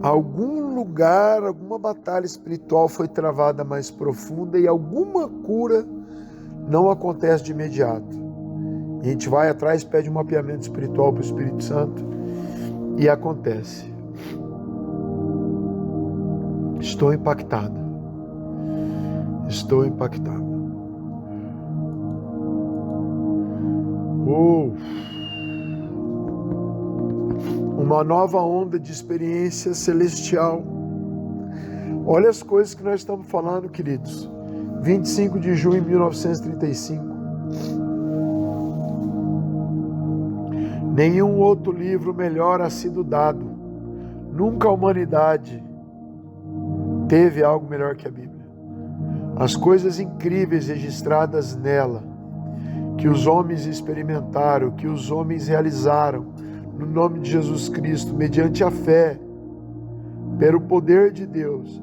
Algum lugar, alguma batalha espiritual foi travada mais profunda e alguma cura não acontece de imediato. E a gente vai atrás, pede um mapeamento espiritual para o Espírito Santo e acontece. Estou impactado. Estou impactado. uma nova onda de experiência celestial. Olha as coisas que nós estamos falando, queridos. 25 de junho de 1935. Nenhum outro livro melhor ha sido dado. Nunca a humanidade teve algo melhor que a Bíblia. As coisas incríveis registradas nela, que os homens experimentaram, que os homens realizaram, no nome de Jesus Cristo, mediante a fé, pelo poder de Deus,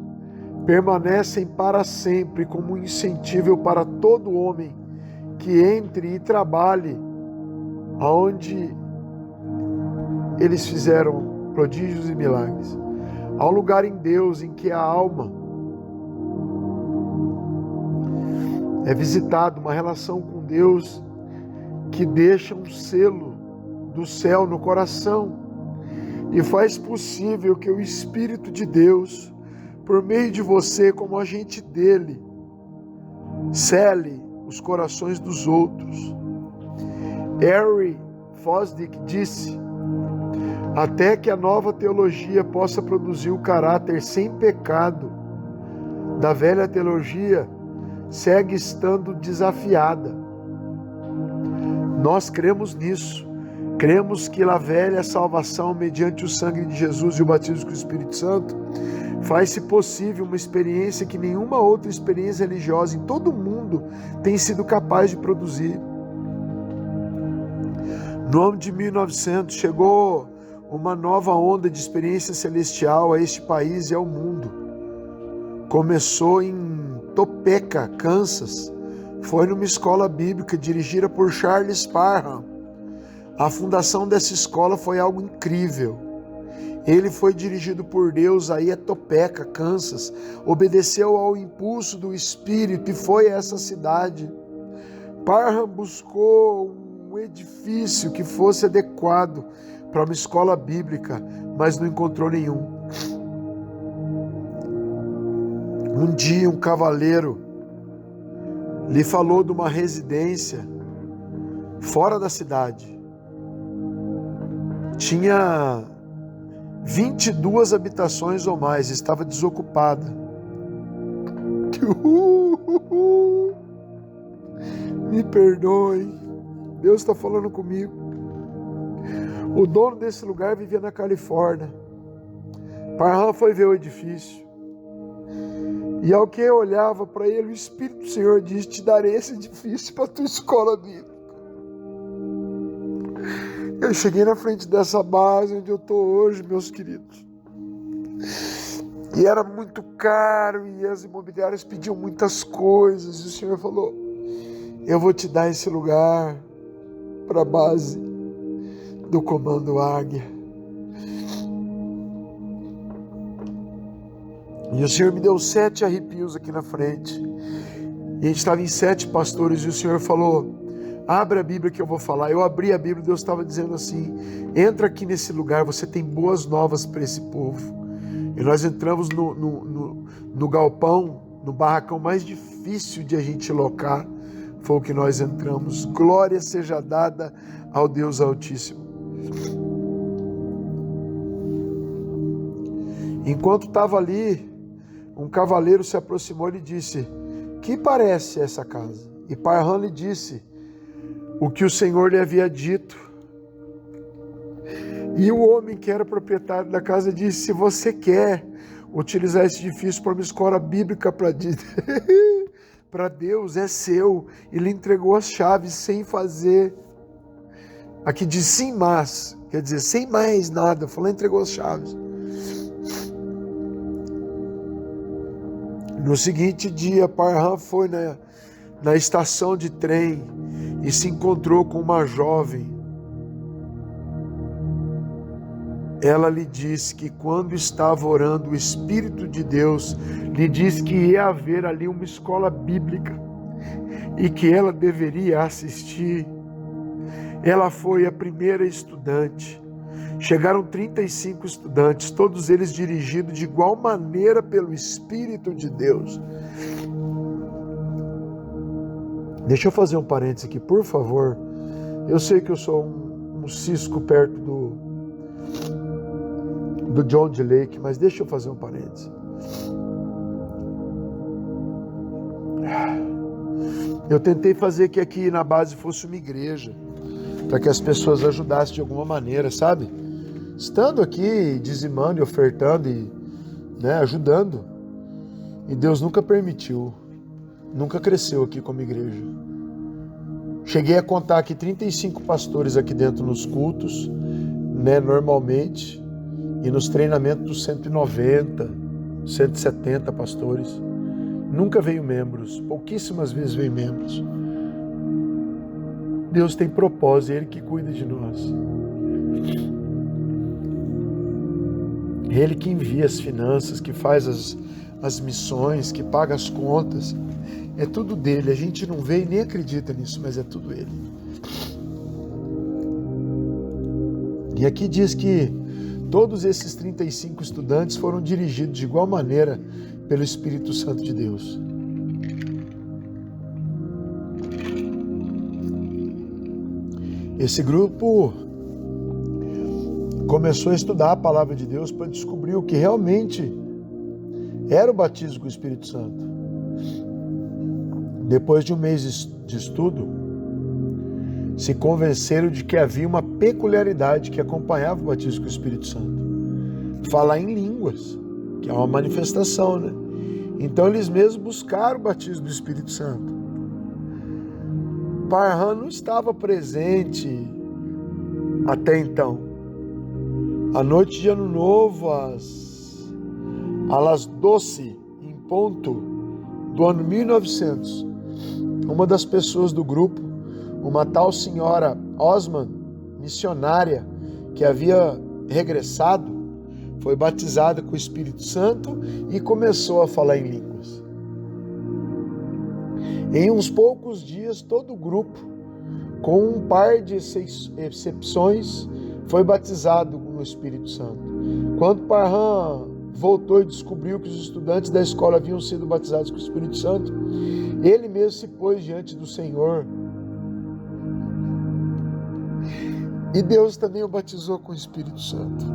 permanecem para sempre como um incentivo para todo homem que entre e trabalhe aonde eles fizeram prodígios e milagres. Há um lugar em Deus em que a alma é visitada, uma relação com Deus que deixa um selo do céu no coração e faz possível que o Espírito de Deus, por meio de você, como agente dele, cele os corações dos outros. Harry Fosdick disse: até que a nova teologia possa produzir o caráter sem pecado da velha teologia, segue estando desafiada. Nós cremos nisso. Cremos que a velha salvação mediante o sangue de Jesus e o batismo com o Espírito Santo faz-se possível uma experiência que nenhuma outra experiência religiosa em todo o mundo tem sido capaz de produzir. No ano de 1900 chegou uma nova onda de experiência celestial a este país e ao mundo. Começou em Topeka, Kansas. Foi numa escola bíblica dirigida por Charles Parham. A fundação dessa escola foi algo incrível. Ele foi dirigido por Deus aí a Topeka, Kansas. Obedeceu ao impulso do Espírito e foi a essa cidade. Parham buscou um edifício que fosse adequado para uma escola bíblica, mas não encontrou nenhum. Um dia um cavaleiro lhe falou de uma residência fora da cidade. Tinha 22 habitações ou mais, estava desocupada. Me perdoe, Deus está falando comigo. O dono desse lugar vivia na Califórnia. Parham foi ver o edifício. E ao que eu olhava para ele, o Espírito do Senhor disse: te darei esse edifício para a tua escola bíblica. Eu cheguei na frente dessa base onde eu estou hoje, meus queridos. E era muito caro, e as imobiliárias pediam muitas coisas. E o Senhor falou: eu vou te dar esse lugar para a base do Comando Águia. E o Senhor me deu 7 arrepios aqui na frente. E a gente estava em 7 pastores, e o Senhor falou: abre a Bíblia que eu vou falar. Eu abri a Bíblia e Deus estava dizendo assim: entra aqui nesse lugar, você tem boas novas para esse povo. E nós entramos no galpão, no barracão mais difícil de a gente locar. Foi o que nós entramos. Glória seja dada ao Deus Altíssimo. Enquanto estava ali, um cavaleiro se aproximou e lhe disse: que parece essa casa? E Parham lhe disse o que o Senhor lhe havia dito. E o homem que era proprietário da casa disse: se você quer utilizar esse edifício para uma escola bíblica para Deus, é seu. Ele entregou as chaves sem fazer. Aqui diz sim, mas, quer dizer, sem mais nada. Falou, entregou as chaves. No seguinte dia, Parham foi na estação de trem e se encontrou com uma jovem. Ela lhe disse que quando estava orando, o Espírito de Deus lhe disse que ia haver ali uma escola bíblica e que ela deveria assistir. Ela foi a primeira estudante. Chegaram 35 estudantes, todos eles dirigidos de igual maneira pelo Espírito de Deus. Deixa eu fazer um parênteses aqui, por favor. Eu sei que eu sou um cisco perto do John D. Lake, mas deixa eu fazer um parênteses. Eu tentei fazer que aqui na base fosse uma igreja, para que as pessoas ajudassem de alguma maneira, sabe? Estando aqui, dizimando e ofertando e ajudando. E Deus nunca permitiu, nunca cresceu aqui como igreja. Cheguei a contar aqui 35 pastores aqui dentro nos cultos, normalmente, e nos treinamentos 190, 170 pastores. Nunca veio membros, pouquíssimas vezes veio membros. Deus tem propósito, é Ele que cuida de nós. Ele que envia as finanças, que faz as missões, que paga as contas. É tudo dele. A gente não vê e nem acredita nisso, mas é tudo ele. E aqui diz que todos esses 35 estudantes foram dirigidos de igual maneira pelo Espírito Santo de Deus. Esse grupo começou a estudar a palavra de Deus para descobrir o que realmente era o batismo com o Espírito Santo. Depois de um mês de estudo, se convenceram de que havia uma peculiaridade que acompanhava o batismo com o Espírito Santo. Falar em línguas, que é uma manifestação, né? Então eles mesmos buscaram o batismo do Espírito Santo. Parham não estava presente até então. A noite de Ano Novo, às 12 em ponto do ano 1900, uma das pessoas do grupo, uma tal senhora Osman, missionária, que havia regressado, foi batizada com o Espírito Santo e começou a falar em línguas. Em uns poucos dias, todo o grupo, com um par de exceções, foi batizado no Espírito Santo. Quando Parham voltou e descobriu que os estudantes da escola haviam sido batizados com o Espírito Santo, ele mesmo se pôs diante do Senhor. E Deus também o batizou com o Espírito Santo.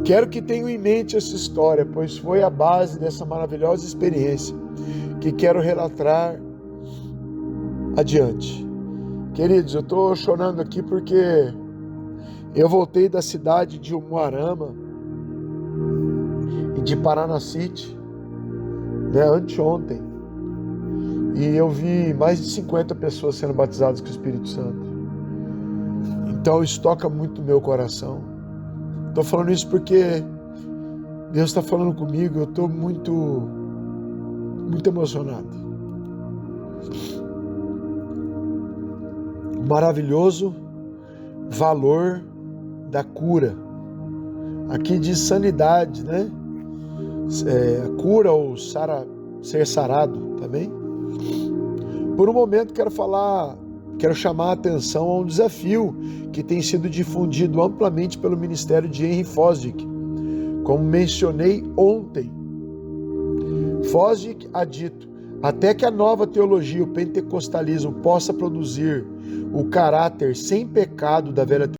Quero que tenham em mente essa história, pois foi a base dessa maravilhosa experiência que quero relatar adiante. Queridos, eu estou chorando aqui porque eu voltei da cidade de Umuarama e de Paranacite, anteontem, e eu vi mais de 50 pessoas sendo batizadas com o Espírito Santo. Então isso toca muito o meu coração. Estou falando isso porque Deus está falando comigo, eu estou muito emocionado. O maravilhoso valor da cura. Aqui diz sanidade, cura ou ser sarado também. Por um momento quero chamar a atenção a um desafio que tem sido difundido amplamente pelo ministério de Henry Fosdick, como mencionei ontem. Fosdick ha dito: até que a nova teologia, o pentecostalismo, possa produzir o caráter sem pecado da velha